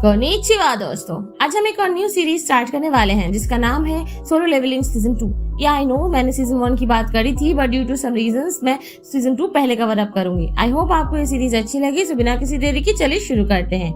Konnichiwa दोस्तों, आज हम एक और न्यू सीरीज स्टार्ट करने वाले हैं जिसका नाम है सोलो लेवलिंग सीजन 2। या आई नो मैंने सीजन 1 की बात करी थी, but due to some reasons मैं सीजन 2 पहले कवर अप करूंगी। आई होप आपको ये सीरीज अच्छी लगी। तो बिना किसी देरी के चलिए शुरू करते हैं।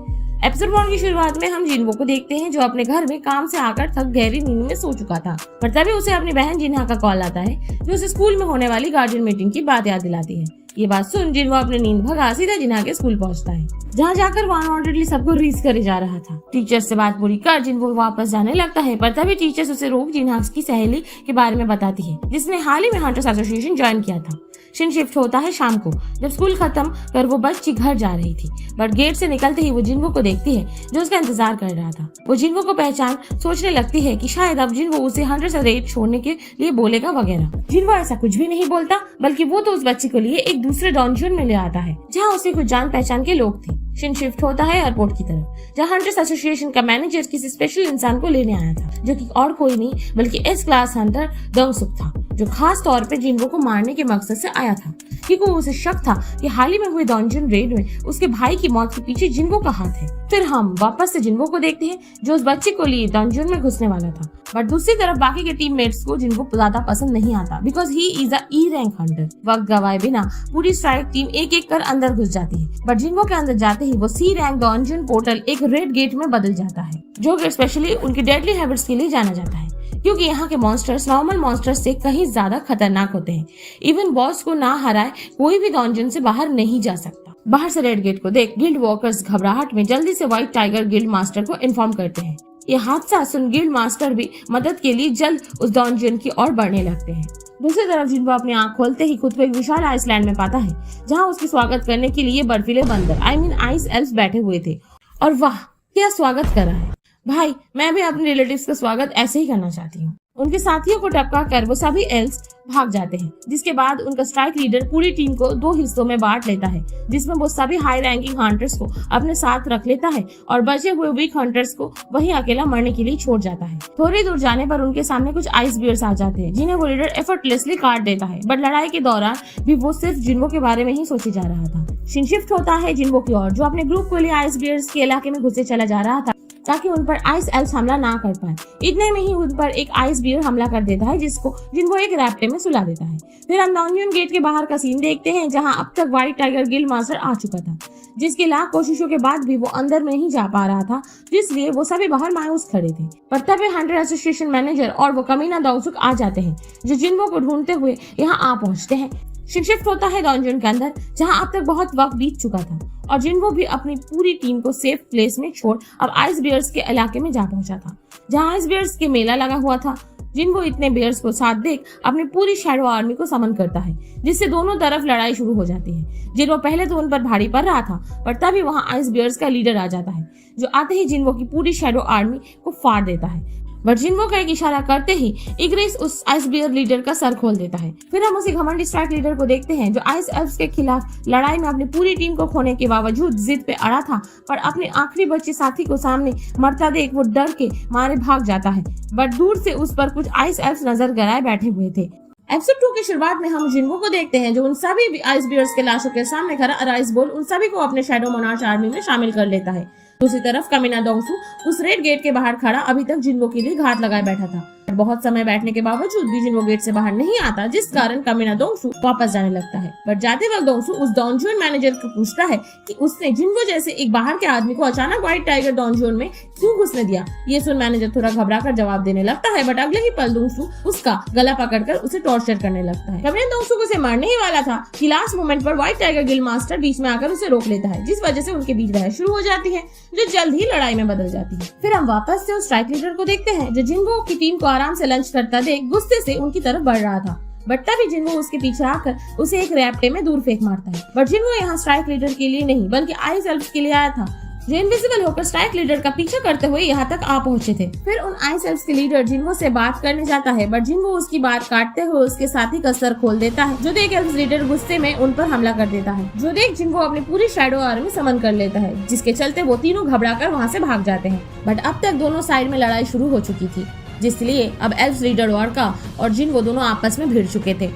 एपिसोड 1 की शुरुआत में हम जिन्हो को देखते हैं जो अपने घर में काम से आकर थक गहरी नींद में सो चुका था, पर तभी उसे अपनी बहन जिन्हा का कॉल आता है जो उसे स्कूल में होने वाली गार्जियन मीटिंग की बात याद दिलाती है। ये बात सुन जिन्हो अपने नींद भगा सीधा जिन्हा के स्कूल पहुंचता है, जहाँ जाकर वो अनवांटेडली सबको रीस करे जा रहा था। टीचर से बात पूरी कर जिन्हो वापस जाने लगता है, पर तभी टीचर्स उसे रोक जिन्हा की सहेली के बारे में बताती है जिसने हाल ही में हंटर्स एसोसिएशन ज्वाइन किया था। सीन शिफ्ट होता है शाम को, जब स्कूल खत्म कर वो बच्ची घर जा रही थी, बट गेट से निकलते ही वो जिन्हो को देखती है जो उसका इंतजार कर रहा था। वो जिन्हो को पहचान सोचने लगती है कि शायद अब जिन्हो उसे हंटर्स रेड छोड़ने के लिए बोलेगा वगैरह। जिन्हो ऐसा कुछ भी नहीं बोलता, बल्कि वो तो उस बच्ची को लिए एक दूसरे डॉन्जन में ले आता है जहाँ उसे कुछ जान पहचान के लोग थे। सीन शिफ्ट होता है एयरपोर्ट की तरफ, जहाँ हंटर्स एसोसिएशन का मैनेजर किसी स्पेशल इंसान को लेने आया था जो कि और कोई नहीं बल्कि एस क्लास हंटर दोंगसुक था, जो खास तौर पे जिन्हो को मारने के मकसद से आया था, क्योंकि उसे शक था कि हाल ही में हुए डॉन्जन रेड में उसके भाई की मौत के पीछे जिन्हो का हाथ है। फिर हम वापस से जिन्हो को देखते हैं जो उस बच्चे को लिए डॉन्जन में घुसने वाला था, बट दूसरी तरफ बाकी के टीममेट्स को जिन्हो ज्यादा पसंद नहीं आता because he is a E rank Hunter. वक्त गवाए बिना पूरी स्ट्राइक टीम एक एक कर अंदर घुस जाती है, बट जिन्हो के अंदर जाते ही वो सी रैंक डॉन्जन पोर्टल एक रेड गेट में बदल जाता है, जो कि स्पेशली उनकी डेडली हैबिट्स के लिए जाना जाता है, क्योंकि यहाँ के मॉन्स्टर्स नॉर्मल मॉन्स्टर्स से कहीं ज्यादा खतरनाक होते हैं। इवन बॉस को ना हराए कोई भी डॉन्जन से बाहर नहीं जा सकता। बाहर से रेड गेट को देख गिल्ड वॉकर्स घबराहट में जल्दी से व्हाइट टाइगर गिल्ड मास्टर को इन्फॉर्म करते हैं। ये हादसा सुन गिल्ड मास्टर भी मदद के लिए जल्द उस डॉन्जन की ओर बढ़ने लगते हैं। दूसरी तरफ जिन्हो अपनी आंख खोलते ही खुद को एक विशाल आइसलैंड में पाता है, जहाँ उसके स्वागत करने के लिए बर्फीले बंदर आइस एल्व्स बैठे हुए थे। और वाह क्या स्वागत करा है भाई, मैं भी अपने रिलेटिव्स का स्वागत ऐसे ही करना चाहती हूँ। उनके साथियों को टपका कर वो सभी एल्व्स भाग जाते हैं, जिसके बाद उनका स्ट्राइक लीडर पूरी टीम को 2 हिस्सों में बांट लेता है, जिसमें वो सभी हाई रैंकिंग हंटर्स को अपने साथ रख लेता है और बचे हुए वीक हंटर्स को वही अकेला मरने के लिए छोड़ जाता है। थोड़ी दूर जाने पर उनके सामने कुछ आइस बियर्स आ जाते हैं, जिन्हें वो लीडर एफर्टलेसली काट देता है, बट लड़ाई के दौरान भी वो सिर्फ जिन्हो के बारे में ही सोचे जा रहा था। सीन शिफ्ट होता है जिन्हो की ओर, जो अपने ग्रुप को लिए आइस बियर्स के इलाके में घुसे चला जा रहा था ताकि उन पर आइस एल्व्स हमला ना कर पाए। इतने में ही उन पर एक आइस बियर हमला कर देता है, जिसको जिन्हो एक रैप्टे में सुला देता है। फिर हम डॉन्जन गेट के बाहर का सीन देखते हैं, जहां अब तक व्हाइट टाइगर गिल्ड मास्टर आ चुका था, जिसके लाख कोशिशों के बाद भी वो अंदर नहीं जा पा रहा था, जिसलिए वो सभी बाहर मायूस खड़े थे। पर तभी हंटर एसोसिएशन मैनेजर और वो कमीना दोंगसुक आ जाते हैं, जो जिन्हो को ढूंढते हुए यहाँ आ पहुंचते हैं। शिफ्ट होता है डॉन्जन के अंदर, जहां अब तक बहुत वक्त बीत चुका था और जिन्हो भी अपनी पूरी टीम को सेफ प्लेस में छोड़ अब आइस बियर्स के इलाके में जा पहुंचा था, जहां आइस बियर्स के मेला लगा हुआ था। जिन्हो इतने बियर्स को साथ देख अपनी पूरी शैडो आर्मी को समन करता है, जिससे दोनों तरफ लड़ाई शुरू हो जाती है। जिन्हो पहले तो उन पर भारी पड़ रहा था, पर तभी वहां आइस बियर्स का लीडर आ जाता है, जो आते ही जिन्हो की पूरी शैडो आर्मी को फाड़ देता है। बट जिन्हो का एक इशारा करते ही इग्रेस उस आइस बियर लीडर का सर खोल देता है। फिर हम उसी घमंडी स्ट्राइक लीडर को देखते हैं, जो आइस एल्व्स के खिलाफ लड़ाई में अपनी पूरी टीम को खोने के बावजूद जिद पे अड़ा था, पर अपने आखिरी बचे साथी को सामने मरता देख वो डर के मारे भाग जाता है, बट दूर से उस पर कुछ आइस एल्व्स नजर गराए बैठे हुए थे। एपिसोड 2 की शुरुआत में हम जिन्हो को देखते हैं, जो उन सभी आइस बियर्स के लाशों के सामने खड़ा अराइस बोल उन सभी को अपने शैडो मोनार्च आर्मी में शामिल कर लेता है। दूसरी तरफ कमीना दोंगसुक उस रेड गेट के बाहर खड़ा अभी तक जिन्हो के लिए घात लगाए बैठा था। बहुत समय बैठने के बावजूद भी जिन्हो गेट से बाहर नहीं आता, जिस कारण कमीना दोंगसुक वापस जाने लगता है। बट जाते वक्त दोंगसुक उस डॉन्जन मैनेजर को पूछता है कि उसने जिन्हो जैसे एक बाहर के आदमी को अचानक व्हाइट टाइगर डॉन्जन में क्यों घुसने दिया। ये सुन मैनेजर थोड़ा घबरा कर जवाब देने लगता है, बट अगले ही पल दोंगसुक उसका गला पकड़कर उसे टॉर्चर करने लगता है। कमीना दोंगसुक उसे मारने ही वाला था कि लास्ट मोमेंट पर व्हाइट टाइगर गिल्ड मास्टर बीच में आकर उसे रोक लेता है, जिस वजह से उनके बीच बहस शुरू हो जाती है, जो जल्द ही लड़ाई में बदल जाती है। फिर हम वापस से उस स्ट्राइक लीडर को देखते हैं, जो जिन्हो की टीम को आराम से लंच करता देख गुस्से से उनकी तरफ बढ़ रहा था, बट तभी जिन्हो उसके पीछे आकर उसे एक रैप्टे में दूर फेंक मारता है। बट जिन्हो यहाँ स्ट्राइक लीडर के लिए नहीं बल्कि आइस एल्व्स के लिए आया था, जो इनविजिबल होकर स्ट्राइक लीडर का पीछा करते हुए यहाँ तक आ पहुंचे थे। फिर उन आइस एल्व्स के लीडर जिन्हो से बात करने जाता है, बट जिन्हो उसकी बात काटते हुए उसके साथी का सर खोल देता है, जो देख एल्व्स लीडर गुस्से में उन पर हमला कर देता है, जो देख जिन्हो अपनी पूरी शैडो आर्मी समन कर लेता है, जिसके चलते वो तीनों घबराकर वहाँ से भाग जाते हैं। बट अब तक दोनों साइड में लड़ाई शुरू हो चुकी थी, जिसलिए अब एल्व्स लीडर वार्का और जिन्हो दोनों आपस में भिड़ चुके थे।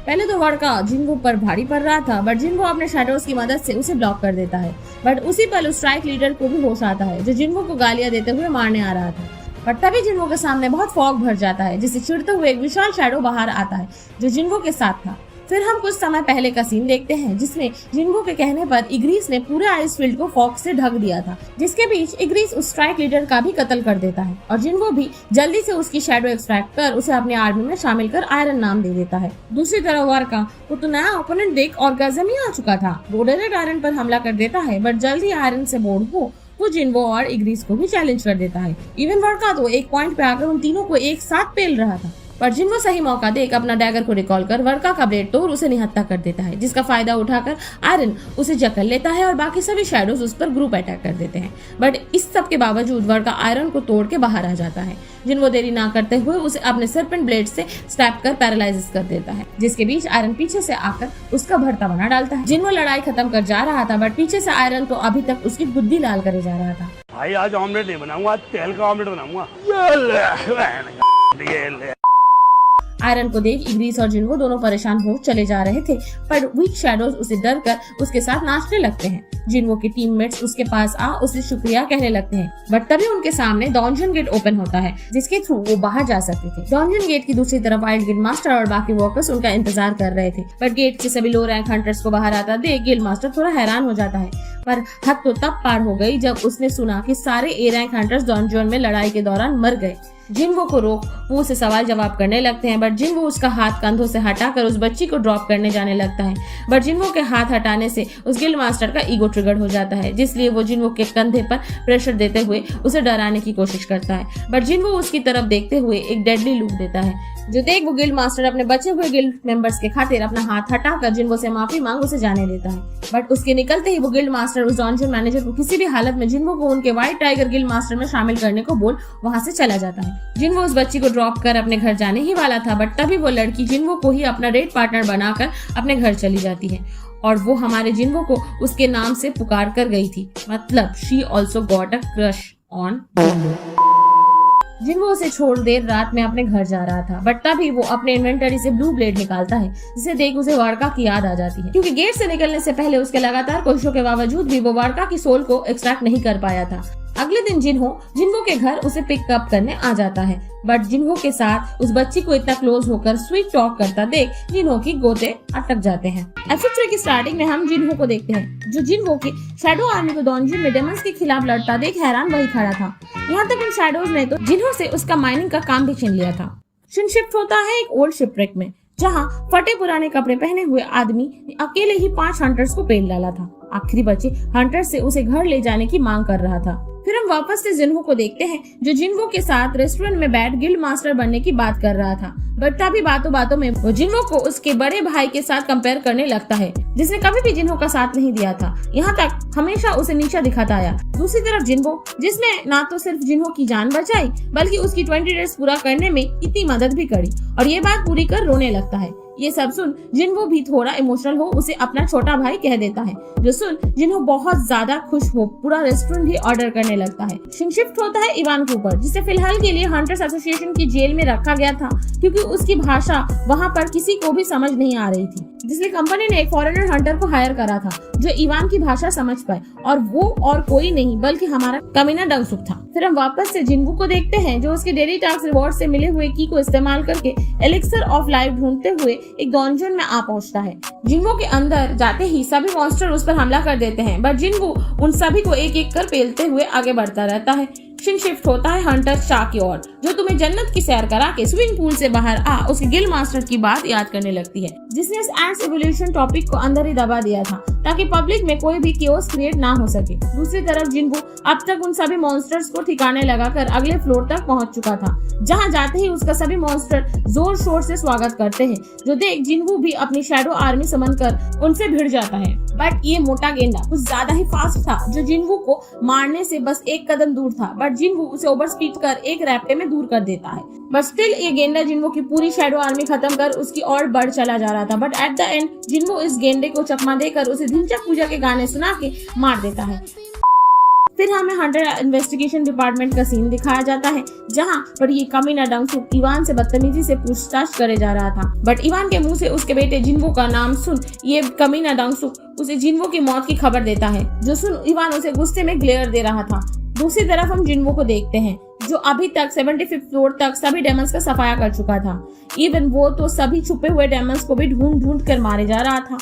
पहले तो वड़का जिन्हो पर भारी पड़ रहा था, बट जिन्हो अपने शैडोज की मदद से उसे ब्लॉक कर देता है। बट उसी पल उस स्ट्राइक लीडर को भी होश आता है जो जिन्हो को गालियां देते हुए मारने आ रहा था। बट तभी जिन्हो के सामने बहुत फॉग भर जाता है, जिससे चिढ़ते हुए एक विशाल शैडो बाहर आता है जो जिन्हो के साथ था। फिर हम कुछ समय पहले का सीन देखते हैं जिसमें जिन्हो के कहने पर इग्रीस ने पूरे आइस फील्ड को फॉग से ढक दिया था, जिसके बीच इग्रीस उस स्ट्राइक लीडर का भी कत्ल कर देता है और जिन्हो भी जल्दी से उसकी शैडो एक्सट्रैक्ट कर उसे अपनी आर्मी में शामिल कर आयरन नाम दे देता है। दूसरी तरफ वड़का को तो नया ओपोनेंट देख ऑर्गेज़म ही आ चुका था। वो डायरेक्ट आयरन पर हमला कर देता है, बट जल्दी आयरन से बोर्ड हो वो जिन्हो और इग्रीस को भी चैलेंज कर देता है। इवन वड़का तो एक पॉइंट पे आकर उन तीनों को एक साथ पेल रहा था, पर जिन्हो सही मौका देख अपना डैगर को रिकॉल कर वड़का का ब्लेड तोड़ उसे निहत्था कर देता है, जिसका फायदा उठाकर आयरन उसे जकड़ लेता है और बाकी सभी शैडोज उस पर ग्रुप अटैक कर देते हैं। बट इस सब के बावजूद वड़का आयरन को तोड़ के बाहर आ जाता है। जिन्हो देरी ना करते हुए उसे अपने सरपेंट ब्लेड से स्टैप कर पैरालाइज कर देता है, जिसके बीच आयरन पीछे से आकर उसका भरता बना डालता है। जिन्हो लड़ाई खत्म कर जा रहा था, बट पीछे से आयरन तो अभी तक उसकी बुद्धि लाल करे जा रहा था। भाई आज ऑमलेट नहीं बनाऊंगा, आज तेल का ऑमलेट बनाऊंगा। आयरन को देख इग्रीस और जिन्हो दोनों परेशान हो चले जा रहे थे, पर वीक शैडोज उसे डर कर उसके साथ नाचने लगते हैं। जिन्हो के टीममेट्स उसके पास आ उसे शुक्रिया कहने लगते हैं, बट तभी उनके सामने डॉन्जन गेट ओपन होता है जिसके थ्रू वो बाहर जा सकते थे। डॉन्जन गेट की दूसरी तरफ वाइल्ड गिल्ड मास्टर और बाकी वर्कर्स उनका इंतजार कर रहे थे, बट गेट से सभी लो रैंक हंटर्स को बाहर आता देख गिल्ड मास्टर थोड़ा हैरान हो जाता है। पर हद तो तब पार हो गई जब उसने सुना कि सारे ए रैंक हंटर्स डॉन्जन में लड़ाई के दौरान मर गए। जिन्हो को रोक वो उसे सवाल जवाब करने लगते हैं, बट जिन्हो उसका हाथ कंधों से हटाकर उस बच्ची को ड्रॉप करने जाने लगता है। बट जिन्हो के हाथ हटाने से उस गिल्ड मास्टर का ईगो ट्रिगर हो जाता है, जिसलिए वो जिन्हो के कंधे पर प्रेशर देते हुए उसे डराने की कोशिश करता है। बट जिन्हो उसकी तरफ देखते हुए एक डेडली लुक देता है, जो देख वो गिल्ड मास्टर अपने बचे हुए गिल्ड मेंबर्स के खातिर अपना हाथ हटाकर जिन्हो से माफी मांग उसे जाने देता है। बट उसके निकलते ही वो गिल्ड मास्टर उस डॉन्जन मैनेजर को किसी भी हालत में जिन्हो को उनके व्हाइट टाइगर गिल्ड मास्टर में शामिल करने को बोल वहाँ से चला जाता है। जिन्हो उस बच्ची को ड्रॉप कर अपने घर जाने ही वाला था, बट तभी वो लड़की जिन्हो को ही अपना रेड पार्टनर बनाकर अपने घर चली जाती है और वो हमारे जिन्हो को उसके नाम से पुकार कर गई थी, मतलब she also got a crush on Jinwoo. Jinwoo उसे छोड़ देर रात में अपने घर जा रहा था, बट तभी वो अपने इन्वेंटरी से ब्लू ब्लेड निकालता है, जिसे देख उसे वड़का की याद आ जाती है, क्योंकि गेट से निकलने से पहले उसके लगातार कोशिशों के बावजूद भी वो वड़का की सोल को एक्सट्रैक्ट नहीं कर पाया था। अगले दिन जिन्हो के घर उसे पिकअप करने आ जाता है, बट जिन्हो के साथ उस बच्ची को इतना क्लोज होकर स्वीट टॉक करता देख जिन्हो की गोते अटक जाते हैं। एपिसोड की स्टार्टिंग में हम जिन्हो को देखते हैं, जो जिन्हो की शैडो आर्मी को डॉन्जन में डेमंस के खिलाफ लड़ता देख हैरान वही खड़ा था। यहाँ तक उन शैडोज ने तो जिन्हो से उसका माइनिंग का काम भी छीन लिया था। शिन शिफ्ट होता है एक ओल्ड शिपरेक में, जहाँ फटे पुराने कपड़े पहने हुए आदमी अकेले ही 5 हंटर्स को पेल डाला था। आखिरी बचे हंटर से उसे घर ले जाने की मांग कर रहा था। फिर हम वापस से जिन्हो को देखते हैं, जो जिन्हो के साथ रेस्टोरेंट में बैठ गिल्ड मास्टर बनने की बात कर रहा था, बट तभी बातों बातों में वो जिन्हो को उसके बड़े भाई के साथ कंपेयर करने लगता है, जिसने कभी भी जिन्हो का साथ नहीं दिया था, यहाँ तक हमेशा उसे नीचा दिखाता आया। दूसरी तरफ जिन्हो, जिसने ना तो सिर्फ जिन्हो की जान बचाई बल्कि उसकी 20 डेज पूरा करने में इतनी मदद भी करी, और ये बात पूरी कर रोने लगता है। ये सब सुन जिन्हो भी थोड़ा इमोशनल हो उसे अपना छोटा भाई कह देता है, जो सुन जिन्हो बहुत ज्यादा खुश हो पूरा रेस्टोरेंट ही ऑर्डर करने लगता है। शिफ्ट होता है इवान के ऊपर, जिसे फिलहाल के लिए हंटर्स एसोसिएशन की जेल में रखा गया था, क्योंकि उसकी भाषा वहाँ पर किसी को भी समझ नहीं आ रही थी, जिसलिए कंपनी ने एक फॉरेनर हंटर को हायर करा था जो इवान की भाषा समझ पाए, और वो और कोई नहीं बल्कि हमारा कमीना डंगसुक था। फिर हम वापस से जिन्हो को देखते हैं, जो उसके डेली टास्क रिवॉर्ड से मिले हुए की को इस्तेमाल करके एलिक्सर ऑफ लाइफ ढूंढते हुए एक डॉन्जन में आ पहुंचता है। जिन्हो के अंदर जाते ही सभी मॉन्स्टर उस पर हमला कर देते हैं, बट जिन्हो उन सभी को एक एक कर पेलते हुए आगे बढ़ता रहता है। शिन शिफ्ट होता है हंटर शाह की ओर, जो तुम्हें जन्नत की सैर करा के स्विमिंग पूल से बाहर आ उसके गिल्ड मास्टर की बात याद करने लगती है, जिसने इस एंट्स इवोल्यूशन टॉपिक को अंदर ही दबा दिया था ताकि पब्लिक में कोई भी केओस क्रिएट ना हो सके। दूसरी तरफ जिन्हो अब तक उन सभी मॉन्स्टर्स को ठिकाने लगाकर अगले फ्लोर तक पहुंच चुका था, जहां जाते ही उसका सभी मॉन्स्टर जोर शोर से स्वागत करते हैं, जो देख जिन्हो भी अपनी शैडो आर्मी समन कर उनसे भिड़ जाता है। बट ये मोटा गेंडा कुछ ज्यादा ही फास्ट था, जो जिन्हो को मारने से बस एक कदम दूर था, बट जिन्हो उसे ओवर स्पीड कर एक रैप्टे में दूर कर देता है। बट स्टिल ये गेंडा जिन्हो की पूरी शैडो आर्मी खत्म कर उसकी और बढ़ चला जा रहा था। बट एट द एंड जिन्हो इस गेंडे को चकमा देकर उसे धिंचक पूजा के गाने सुना के मार देता है। फिर हमें हंटर इन्वेस्टिगेशन डिपार्टमेंट का सीन दिखाया जाता है, जहाँ पर ये कमीना डंगसुक इवान से बदतमीजी से पूछताछ करे जा रहा था। बट इवान के मुंह से उसके बेटे जिन्वो का नाम सुन ये कमीना डंगसुक उसे जिन्वो की मौत की खबर देता है, जो सुन इवान उसे गुस्से में ग्लेयर दे रहा था। दूसरी तरफ हम जिन्वो को देखते हैं, जो अभी तक 75th फ्लोर तक सभी डेमंस का सफाया कर चुका था। इवन वो तो सभी छुपे हुए डेमंस को भी ढूंढ ढूंढ कर मारे जा रहा था।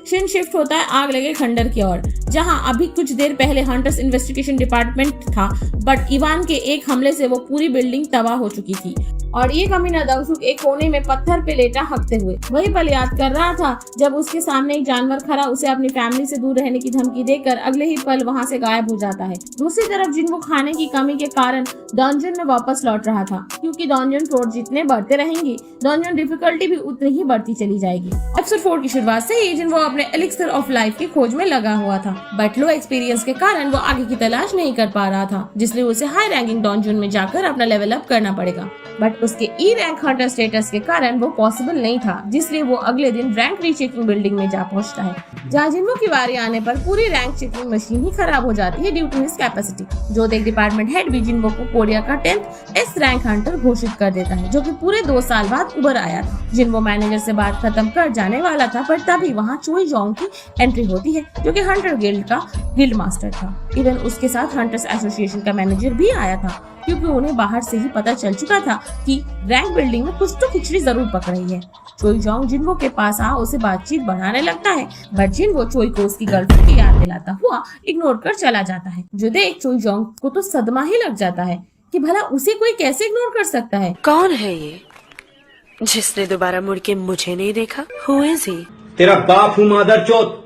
शिन शिफ्ट होता है आग लगे खंडर की ओर, जहां अभी कुछ देर पहले हंटर्स इन्वेस्टिगेशन डिपार्टमेंट था, बट इवान के एक हमले से वो पूरी बिल्डिंग तबाह हो चुकी थी और ये कमीना डंगसुक एक कोने में पत्थर पे लेटा हकते हुए वही पल याद कर रहा था जब उसके सामने एक जानवर खड़ा उसे अपनी फैमिली से दूर रहने की धमकी देकर अगले ही पल वहां से गायब हो जाता है। दूसरी तरफ जिन्वो खाने की कमी के कारण डंजन में वापस लौट रहा था, क्योंकि डंजन फ्लोर जितने बढ़ते रहेंगे डंजन डिफिकल्टी भी उतनी ही बढ़ती चली जाएगी। एपिसोड 4 की शुरुआत से ही जिन्वो अपने एलिक्सर ऑफ लाइफ की खोज में लगा हुआ था, बट लो एक्सपीरियंस के कारण वो आगे की तलाश नहीं कर पा रहा था, जिसलिए उसे हाई रैंकिंग डंजन में जाकर अपना लेवल अप करना पड़ेगा। बट उसके ई रैंक हंटर स्टेटस के कारण वो पॉसिबल नहीं था, जिसलिए वो अगले दिन रैंक रीचेकिंग बिल्डिंग में जा पहुंचता है, जहाँ जिन्वो की बारी आने पर पूरी रैंक चेकिंग मशीन ही खराब हो जाती है ड्यू टू हिज कैपेसिटी। जो देख डिपार्टमेंट हेड भी जिन्वो को कोरिया का 10th एस रैंक हंटर घोषित कर देता है, जो कि पूरे 2 साल बाद उभर आया था। जिन्वो मैनेजर से बात खत्म कर जाने वाला था, पर तभी वहाँ चोई जोंग की एंट्री होती है, जो कि हंटर गिल्ड का गिल्ड मास्टर था। इवन उसके साथ हंटर्स एसोसिएशन का मैनेजर भी आया था, क्योंकि उन्हें बाहर से ही पता चल चुका था कि रैंक बिल्डिंग में कुछ तो खिचड़ी जरूर पक रही है। चोई जोंग जिन्वो के पास आ उसे बातचीत बढ़ाने लगता है, बट जिन्वो चोई को उसकी गर्लफ्रेंड की याद दिलाता हुआ इग्नोर कर चला जाता है, जो देख चोई जोंग को तो सदमा ही लग जाता है कि भला उसे कोई कैसे इग्नोर कर सकता है। कौन है ये जिसने दोबारा मुड़ के मुझे नहीं देखा? Who is he? तेरा बाप हूँ मादरचोद।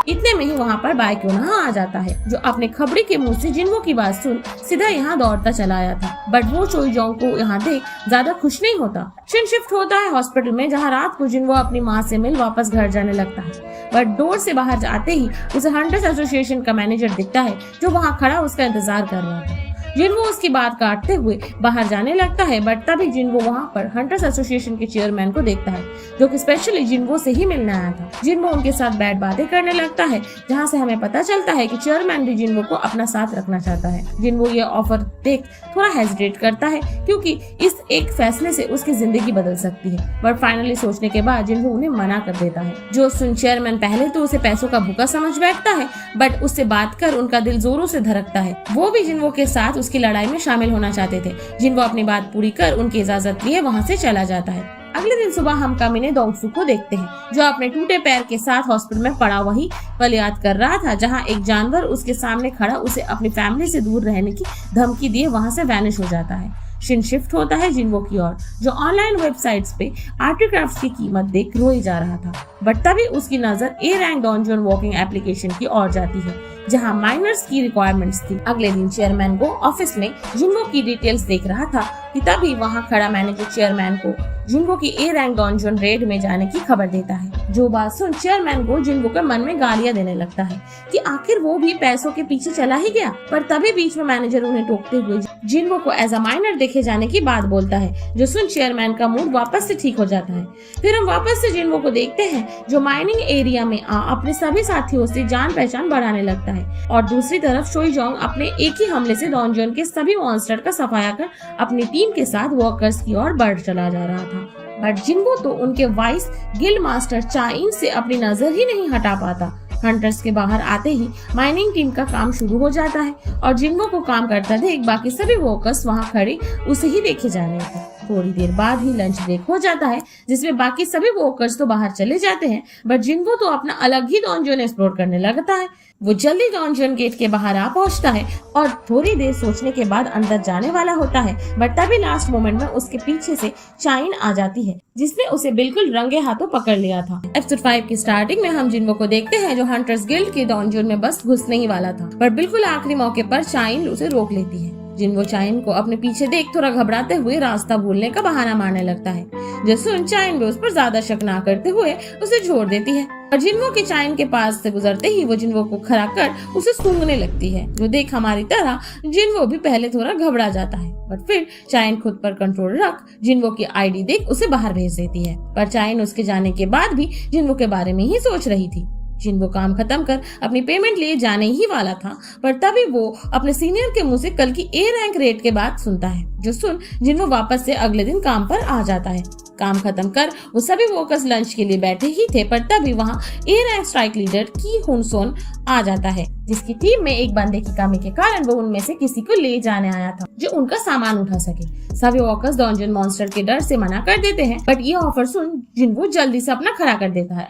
इतने में ही वहाँ पर बायक्योना आ जाता है, जो अपने खबरी के मुंह से जिन्वो की बात सुन सीधा यहाँ दौड़ता चला आया था, बट वो चोई जोंग को यहाँ देख ज्यादा खुश नहीं होता। शिन शिफ्ट होता है हॉस्पिटल में, जहाँ रात को जिन्वो अपनी माँ से मिल वापस घर जाने लगता है, बट डोर से बाहर जाते ही उसे हंटर्स एसोसिएशन का मैनेजर दिखता है, जो वहाँ खड़ा उसका इंतजार कर रहा था। जिन्वो उसकी बात काटते हुए बाहर जाने लगता है, बट तभी जिन्वो वहाँ पर हंटर्स एसोसिएशन के चेयरमैन को देखता है, जो कि स्पेशली जिन्वो से ही मिलने आया था। जिन्वो उनके साथ बैठ बातें करने लगता है, जहाँ से हमें पता चलता है कि चेयरमैन भी जिन्वो को अपना साथ रखना चाहता है। जिन्वो ये ऑफर देख थोड़ा हेजिटेट करता है, क्योंकि इस एक फैसले से उसकी जिंदगी बदल सकती है, बट फाइनली सोचने के बाद जिन्वो उन्हें मना कर देता है। जो सुन चेयरमैन पहले तो उसे पैसों का भूखा समझ बैठता है, बट उससे बात कर उनका दिल जोरों से धड़कता है। वो भी जिन्वो के साथ उसकी लड़ाई में शामिल होना चाहते थे। जिन्वो अपनी बात पूरी कर उनकी इजाजत लिए वहाँ से चला जाता है। अगले दिन सुबह हम कमीने डोंगसुक को देखते हैं, जो अपने टूटे पैर के साथ हॉस्पिटल में पड़ा वही पल याद कर रहा था, जहाँ एक जानवर उसके सामने खड़ा उसे अपनी फैमिली से दूर रहने की धमकी दिए वहाँ से वैनिश हो जाता है। शिन शिफ्ट होता है जिन्वो की ओर, जो ऑनलाइन वेबसाइट्स पे आर्टिक्राफ्ट्स की कीमत देख रोई जा रहा था, बट तभी उसकी नजर A rank dungeon walking application की ओर जाती है, जहां माइनर्स की रिक्वायरमेंट्स थी। अगले दिन चेयरमैन को ऑफिस में जिन्वो की डिटेल्स देख रहा था कि तभी वहां खड़ा मैनेजर चेयरमैन को जिन्वो की ए रैंक डंजन रेड में जाने की खबर देता है। जो बात सुन चेयरमैन को जिन्वो के मन में गालियां देने लगता है कि आखिर वो भी पैसों के पीछे चला ही गया, पर तभी बीच में मैनेजर उन्हें टोकते हुए जिन्वो को एज अ माइनर देखे जाने की बात बोलता है, जो सुन चेयरमैन का मूड वापस से ठीक हो जाता है। फिर हम वापस से जिन्वो को देखते हैं, जो माइनिंग एरिया में अपने सभी साथियों से जान पहचान बढ़ाने लगता है, और दूसरी तरफ चोई जोंग अपने एक ही हमले से डंजन के सभी मॉन्स्टर का सफाया कर अपनी टीम के साथ वर्कर्स की ओर बढ़ चला जा रहा था। बट जिन्वो तो उनके वाइस गिल्ड मास्टर चाइन से अपनी नजर ही नहीं हटा पाता। हंटर्स के बाहर आते ही माइनिंग टीम का काम शुरू हो जाता है, और जिन्वो को काम करता देख बाकी सभी वर्कर्स वहाँ खड़े उसे ही देखे जा रहे थे। थोड़ी देर बाद ही लंच ब्रेक हो जाता है, जिसमें बाकी सभी वर्कर्स तो बाहर चले जाते हैं, बट जिन्वो तो अपना अलग ही डंजन एक्सप्लोर करने लगता है। वो जल्दी डंजन गेट के बाहर आ पहुंचता है और थोड़ी देर सोचने के बाद अंदर जाने वाला होता है, बट तभी लास्ट मोमेंट में उसके पीछे से चाइन आ जाती है, जिसने उसे बिल्कुल रंगे हाथों पकड़ लिया था। एपिसोड 5 की स्टार्टिंग में हम जिन्वो को देखते हैं, जो हंटर्स गिल्ड के डंजन में बस घुसने ही वाला था, पर बिल्कुल आखिरी मौके पर चाइन उसे रोक लेती है। जिन्वो चाइन को अपने पीछे देख थोड़ा घबराते हुए रास्ता भूलने का बहाना मारने लगता है, जो सुन चाइन भी उस पर ज्यादा शक ना करते हुए उसे छोड़ देती है, और जिन्वो के चाइन के पास से गुजरते ही वो जिन्वो को खड़ा कर उसे सूंघने लगती है। जो देख हमारी तरह जिन्वो भी पहले थोड़ा घबरा जाता है, बट फिर चाइन खुद पर कंट्रोल रख जिन्वो की आईडी देख उसे बाहर भेज देती है, पर चाइन उसके जाने के बाद भी जिन्वो के बारे में ही सोच रही थी। जिन वो काम खत्म कर अपनी पेमेंट लिए जाने ही वाला था, पर तभी वो अपने सीनियर के मुंह से कल की ए रैंक रेट के बाद सुनता है, जो सुन जिन वो वापस से अगले दिन काम पर आ जाता है। काम खत्म कर वो सभी वर्कर्स लंच के लिए बैठे ही थे, पर तभी वहाँ ए रैंक स्ट्राइक लीडर की हुन सोन आ जाता है, जिसकी टीम में एक बंदे की कमी के कारण वो उनमें से किसी को ले जाने आया था जो उनका सामान उठा सके। सभी वर्कर्स डंजन मॉन्स्टर के डर से मना कर देते हैं, बट ये ऑफर सुन जिनको जल्दी से अपना खड़ा कर देता है,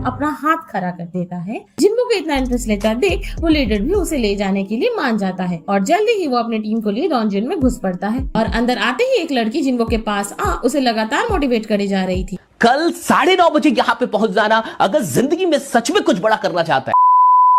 अपना हाथ खड़ा कर देता है। जिनको को इतना इंटरेस्ट लेता देख वो लीडर भी उसे ले जाने के लिए मान जाता है और जल्दी ही वो अपनी टीम को लिए डंजन में घुस पड़ता है। और अंदर आते ही एक लड़की जिनको के पास उसे लगातार मोटिवेट करे जा रही थी। कल 9:30 बजे यहाँ पे पहुंच जाना अगर जिंदगी में सच में कुछ बड़ा करना चाहता है।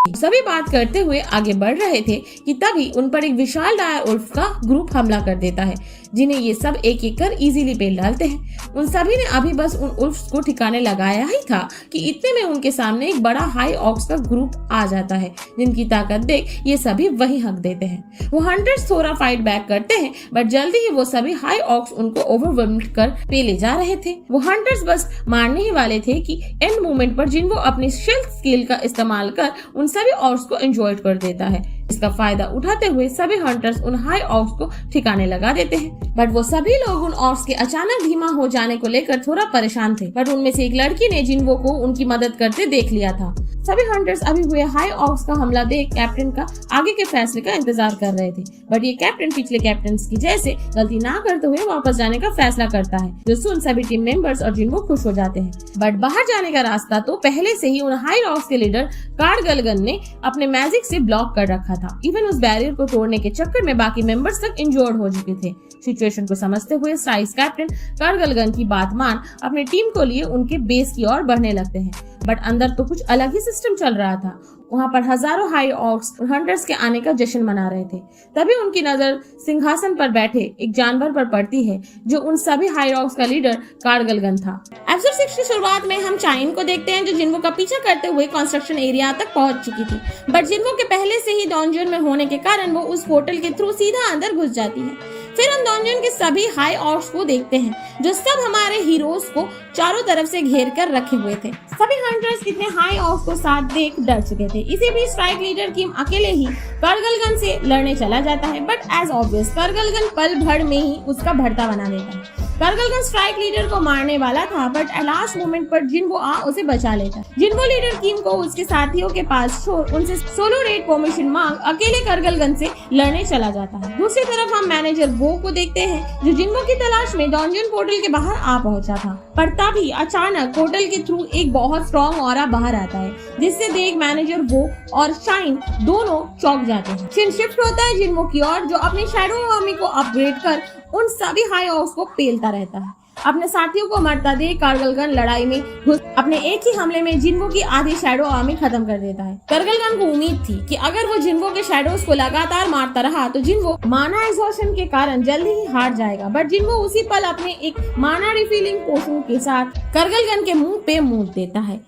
सभी बात करते हुए आगे बढ़ रहे थे कि तभी उन पर एक विशाल डायर उल्फ का ग्रुप हमला कर देता है, जिन्हें ये सब एक एक कर इजीली पेल डालते हैं। उन सभी ने अभी बस उन उल्फ्स को ठिकाने लगाया ही था कि इतने में उनके सामने एक बड़ा हाई ऑक्स का ग्रुप आ जाता है, जिनकी ताकत देख ये सभी वही हक देते हैं। वो हंटर्स थोड़ा फाइट बैक करते हैं, बट जल्दी ही वो सभी हाई ऑक्स उनको ओवरवेल्म्ड कर पेले जा रहे थे। वो हंटर्स बस मारने ही वाले थे कि एंड मोमेंट पर जिन वो अपनी स्टेल्थ स्किल का इस्तेमाल कर उन सभी ऑक्स को एंजॉय कर देता है। इसका फायदा उठाते हुए सभी हंटर्स उन हाई ऑक्स को ठिकाने लगा देते हैं, बट वो सभी लोग उन ऑक्स के अचानक धीमा हो जाने को लेकर थोड़ा परेशान थे। बट उनमें से एक लड़की ने जिन्वो को उनकी मदद करते देख लिया था। सभी हंटर्स अभी हुए हाई ऑक्स का हमला देख कैप्टन का आगे के फैसले का इंतजार कर रहे थे, बट ये कैप्टन पिछले कैप्टन की जैसे गलती ना करते हुए वापस जाने का फैसला करता है, जो सुन सभी टीम मेंबर्स और जिन्वो खुश हो जाते हैं। बट बाहर जाने का रास्ता तो पहले से ही उन हाई ऑक्स के लीडर कार्डगलगन ने अपने मैजिक से ब्लॉक कर रखा था। इवन उस बैरियर को तोड़ने के चक्कर में बाकी मेंबर्स तक इंजोर्ड हो चुके थे। सिचुएशन को समझते हुए साइज कैप्टन कार्डगलगन की बात मान अपनी टीम को लिए उनके बेस की ओर बढ़ने लगते हैं, बट अंदर तो कुछ अलग ही सिस्टम चल रहा था। वहाँ पर हजारों हाई ऑक्स हंटर्स के आने का जश्न मना रहे थे। तभी उनकी नजर सिंहासन पर बैठे एक जानवर पर पड़ती है, जो उन सभी हाई ऑक्स का लीडर कार्डगलगन था। एपिसोड 6 की शुरुआत में हम चाइन को देखते हैं, जो जिन्वो का पीछा करते हुए कंस्ट्रक्शन एरिया तक पहुंच चुकी थी, बट जिन्वो के पहले से ही डंजन में होने के कारण वो उस पोर्टल के थ्रू सीधा अंदर घुस जाती है। फिर हम डंजन के सभी हाई ऑक्स को देखते हैं, जो सब हमारे हीरोज को चारों तरफ से घेर कर रखे हुए थे। सभी हंटर्स कितने हाई ऑक्स को साथ देख डर चुके थे। इसी बीच स्ट्राइक लीडर किम अकेले ही कार्डगलगन से लड़ने चला जाता है, बट एज ऑब्वियस कार्डगलगन पल भर में ही उसका भरता बना देता है। कार्डगलगन स्ट्राइक लीडर को मारने वाला था, बट लास्ट मोमेंट पर जिन्वो उसे बचा लेता है। जिन्वो लीडर किम को उसके साथियों के पास छोड़ उनसे सोलो रेड परमिशन मांग अकेले कार्डगलगन से लड़ने चला जाता है। दूसरी तरफ हम मैनेजर वो को देखते हैं, जो जिन्वो की तलाश में डंजन पोर्टल के बाहर आ पहुंचा था, पर तभी अचानक पोर्टल के थ्रू एक बहुत स्ट्रॉन्ग ऑरा बाहर आता है, जिससे देख मैनेजर वो और शाइन दोनों चौंक जाते हैं। सीन शिफ्ट होता है जिन्वो की ओर, जो अपनी शैडो आर्मी को अपग्रेड कर उन सभी हाई ऑक्स को पेलता रहता है। अपने साथियों को मरता देख कार्डगलगन लड़ाई में घुस अपने एक ही हमले में जिन्वो की आधी शैडो आर्मी खत्म कर देता है। कार्डगलगन को उम्मीद थी कि अगर वो जिन्वो के शैडोज को लगातार मारता रहा तो जिन्वो माना एग्जॉशन के कारण जल्दी ही हार जाएगा, बट जिन्वो उसी पल अपने एक माना रिफिलिंग पोशन के साथ कार्डगलगन के मुंह पे मूत देता है।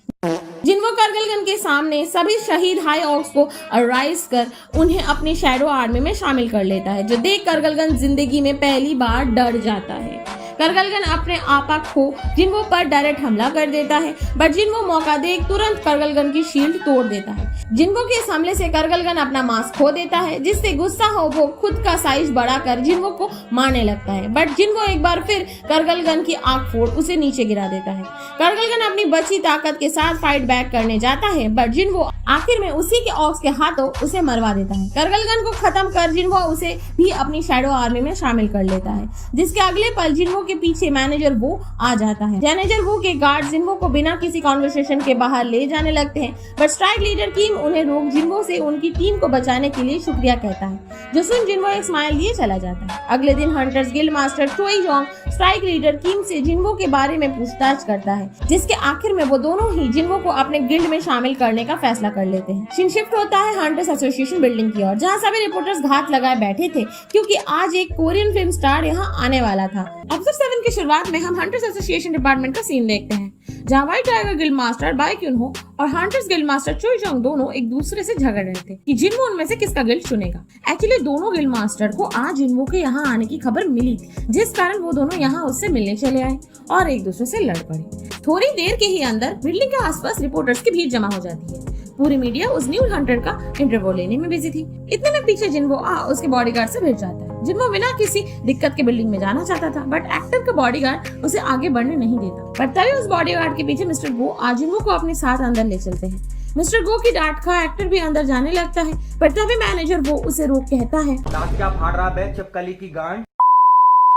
जिन्वो कार्डगलगन के सामने सभी शहीद हाई ऑक्स को अराइज कर उन्हें अपनी शैडो आर्मी में शामिल कर लेता है, जो देख कार्डगलगन जिंदगी में पहली बार डर जाता है। कार्डगलगन अपने आपा खो जिन्वो पर डायरेक्ट हमला कर देता है, बट जिन्वो मौका देख तुरंत कार्डगलगन की शील्ड तोड़ देता है। जिन्वो के इस हमले से कार्डगलगन अपना मास्क खो देता है, जिससे गुस्सा हो वो खुद का साइज बढ़ाकर जिन्वो को मारने लगता है, बट जिन्वो एक बार फिर कार्डगलगन की आंख फोड़ उसे नीचे गिरा देता है। कार्डगलगन अपनी बची ताकत के साथ फाइट बैक करने जाता है, बट जिन्वो आखिर में उसी के ऑक्स के हाथों उसे मरवा देता है। कार्डगलगन को खत्म कर जिन्वो उसे भी अपनी शैडो आर्मी में शामिल कर लेता है, जिसके अगले पल जिन्वो के पीछे मैनेजर वो आ जाता है। मैनेजर वो के गार्ड जिन्वो को बिना किसी कॉन्वर्सेशन के बाहर ले जाने लगते हैं, बट स्ट्राइक लीडर किम उन्हें रोक जिन्वो से उनकी टीम को बचाने के लिए शुक्रिया कहता है, जो सुन जिन्वो एक स्माइल लिए चला जाता है। अगले दिन hunters guild master Choi Jong strike leader Kim से जिन्वो के बारे में पूछताछ करता है, जिसके आखिर में वो दोनों ही जिन्वो को अपने गिल्ड में शामिल करने का फैसला कर लेते हैं। सीन शिफ्ट होता है हंटर्स एसोसिएशन बिल्डिंग की ओर, जहाँ सभी रिपोर्टर्स घात लगाए बैठे थे, क्योंकि आज एक कोरियन फिल्म स्टार यहाँ आने वाला था। एपिसोड 7 की शुरुआत में हम हंटर्स एसोसिएशन डिपार्टमेंट का सीन देखते हैं, जहाँ white tiger guild master Baek Yoon हो और hunters guild master Choi Jong दोनों एक दूसरे से झगड़ रहे थे कि जिन्वो उनमें से किसका गिल्ड चुनेगा। एक्चुअली दोनों गिल्ड मास्टर को आज जिन्वो के यहाँ आने की खबर मिली थी, जिस कारण वो दोनों यहाँ उससे मिलने चले आए और एक दूसरे से लड़ पड़े। थोड़ी देर के ही अंदर बिल्डिंग के आसपास रिपोर्टर्स की भीड़ जमा हो जाती है। पूरी मीडिया उस न्यू हंटर का इंटरव्यू लेने में बिजी थी। इतने में पीछे जिन्वो उसके बॉडीगार्ड से भिड़ जाता है। जिन्वो बिना किसी दिक्कत के बिल्डिंग में जाना चाहता था, बट एक्टर का बॉडीगार्ड उसे आगे बढ़ने नहीं देता। पर तभी उस बॉडीगार्ड के पीछे मिस्टर गो जिन्वो को अपने साथ अंदर ले चलते हैं। मिस्टर गो की डांट खा एक्टर भी अंदर जाने लगता है, पर तभी मैनेजर वो उसे रोक कहता है, दांत क्या फाड़ रहा है चिपकली की गांड।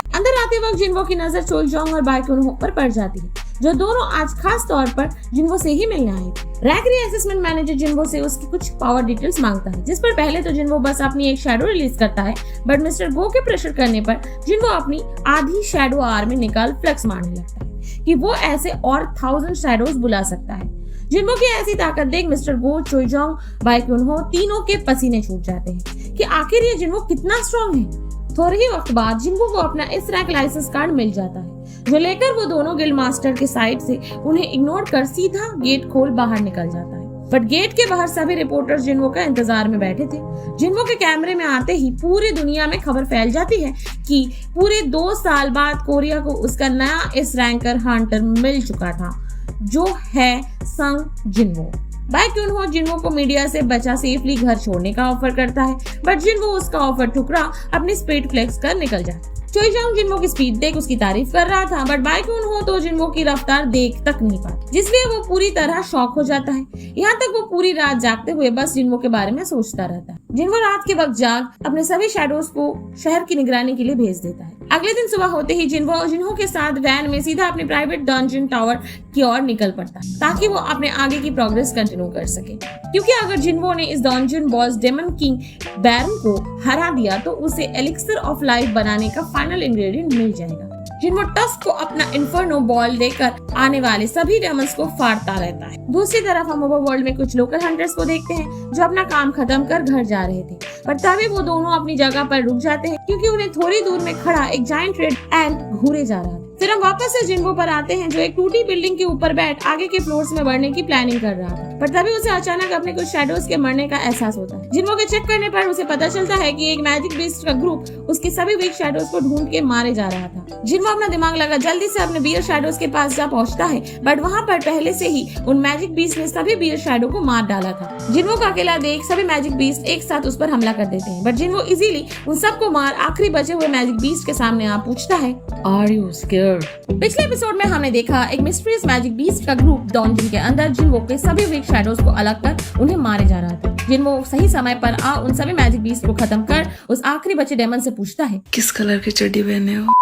अंदर आते वक्त जिन्वो की नजर चोलजोंग और बाइकुनहो पर पड़ जाती है, जो दोनों आज खास तौर पर जिन्वो से ही मिलने आए थे। रैकरी असेसमेंट मैनेजर जिन्वो से उसकी कुछ पावर डिटेल्स मांगता है, जिस पर पहले तो जिन्वो बस अपनी एक शैडो रिलीज करता है, बट मिस्टर गो के प्रेशर करने पर जिन्वो अपनी आधी शैडो आर्मी निकाल फ्लेक्स मारने लगता है कि वो ऐसे और 1000 शैडोज बुला सकता है। जिन्वो की ऐसी ताकत देख मिस्टर गो, चोलजोंग, बाइकुनहो तीनों के पसीने छूट जाते हैं कि आखिर ये जिन्वो कितना स्ट्रॉन्ग है। थोड़े ही वक्त बाद जिन्वो को अपना इस रैंक लाइसेंस कार्ड मिल जाता है, जो लेकर वो दोनों गिल्ड मास्टर के साइड से उन्हें इग्नोर कर सीधा गेट खोल बाहर निकल जाता है। बट गेट के बाहर सभी रिपोर्टर्स जिन्वो का इंतजार में बैठे थे। जिन्वो के कैमरे में आते ही पूरी दुनिया में खबर फैल जाती है कि पूरे 2 साल बाद कोरिया को उसका नया इस रैंकर हंटर मिल चुका था, जो है संग जिन्वो। बाइकुनहो जिन्वो को मीडिया से बचा सेफली घर छोड़ने का ऑफर करता है, बट जिन्वो उसका ऑफर ठुकरा अपनी स्पीड फ्लेक्स कर निकल जाता है। चोलजोंग जिन्वो की स्पीड देख उसकी तारीफ कर रहा था, बट बाइकुनहो तो जिन्वो की रफ्तार देख तक नहीं पाता, जिसलिए वो पूरी तरह शॉक हो जाता है। यहाँ तक वो पूरी रात जागते हुए बस जिन्वो के बारे में सोचता रहता है। जिन्वो रात के वक्त जाग अपने सभी शैडोज को शहर की निगरानी के लिए भेज देता है। अगले दिन सुबह होते ही जिन्वो के साथ वैन में सीधा अपने प्राइवेट डंजन टावर की ओर निकल पड़ता है, ताकि वो अपने आगे की प्रोग्रेस कंटिन्यू कर सके। क्योंकि अगर जिन्वो ने इस डंजन बॉस डेमन किंग बैरन को हरा दिया तो उसे एलिक्सर ऑफ लाइफ बनाने का फाइनल इंग्रेडिएंट मिल जाएगा। जिन्वो टस्क को अपना इन्फर्नो बॉल देकर आने वाले सभी डेमन्स को फाड़ता रहता है। दूसरी तरफ हम ओवरवर्ल्ड में कुछ लोकल हंटर्स को देखते हैं जो अपना काम खत्म कर घर जा रहे थे, पर तभी वो दोनों अपनी जगह पर रुक जाते हैं, क्योंकि उन्हें थोड़ी दूर में खड़ा एक जायंट रेड एंट घूरे जा रहा था। फिर हम वापस से जिन्वो पर आते हैं, जो एक टूटी बिल्डिंग के ऊपर बैठ आगे के फ्लोर्स में बढ़ने की प्लानिंग कर रहा था, पर तभी उसे अचानक अपने कुछ शैडोज के मरने का एहसास होता है। जिन्वो के चेक करने पर उसे पता चलता है कि एक मैजिक बीस्ट का ग्रुप उसके सभी वीक शैडोज को ढूंढ के मारे जा रहा था। जिन्वो अपना दिमाग लगा जल्दी से अपने बियर शैडोज के पास जा पहुंचता है, बट वहाँ पर पहले से ही उन मैजिक बीस्ट ने सभी बियर शैडो को मार डाला था। जिन्वो को अकेला देख सभी मैजिक बीस्ट एक साथ उस पर हमला कर देते हैं, बट जिन्वो इजीली उन सबको मार आखिरी बचे हुए मैजिक बीस्ट के सामने आ पूछता है, आर यू स्केयर्ड? पिछले एपिसोड में हमने देखा एक मिस्टीरियस मैजिक बीस्ट का ग्रुप डॉन्जन के अंदर जिन्वो के सभी वीक शैडोज को अलग कर उन्हें मारे जा रहा था। जिन्वो सही समय पर उन सभी मैजिक बीस्ट को खत्म कर उस आखिरी बचे डेमन से पूछता है, किस कलर की चड्डी पहने हो?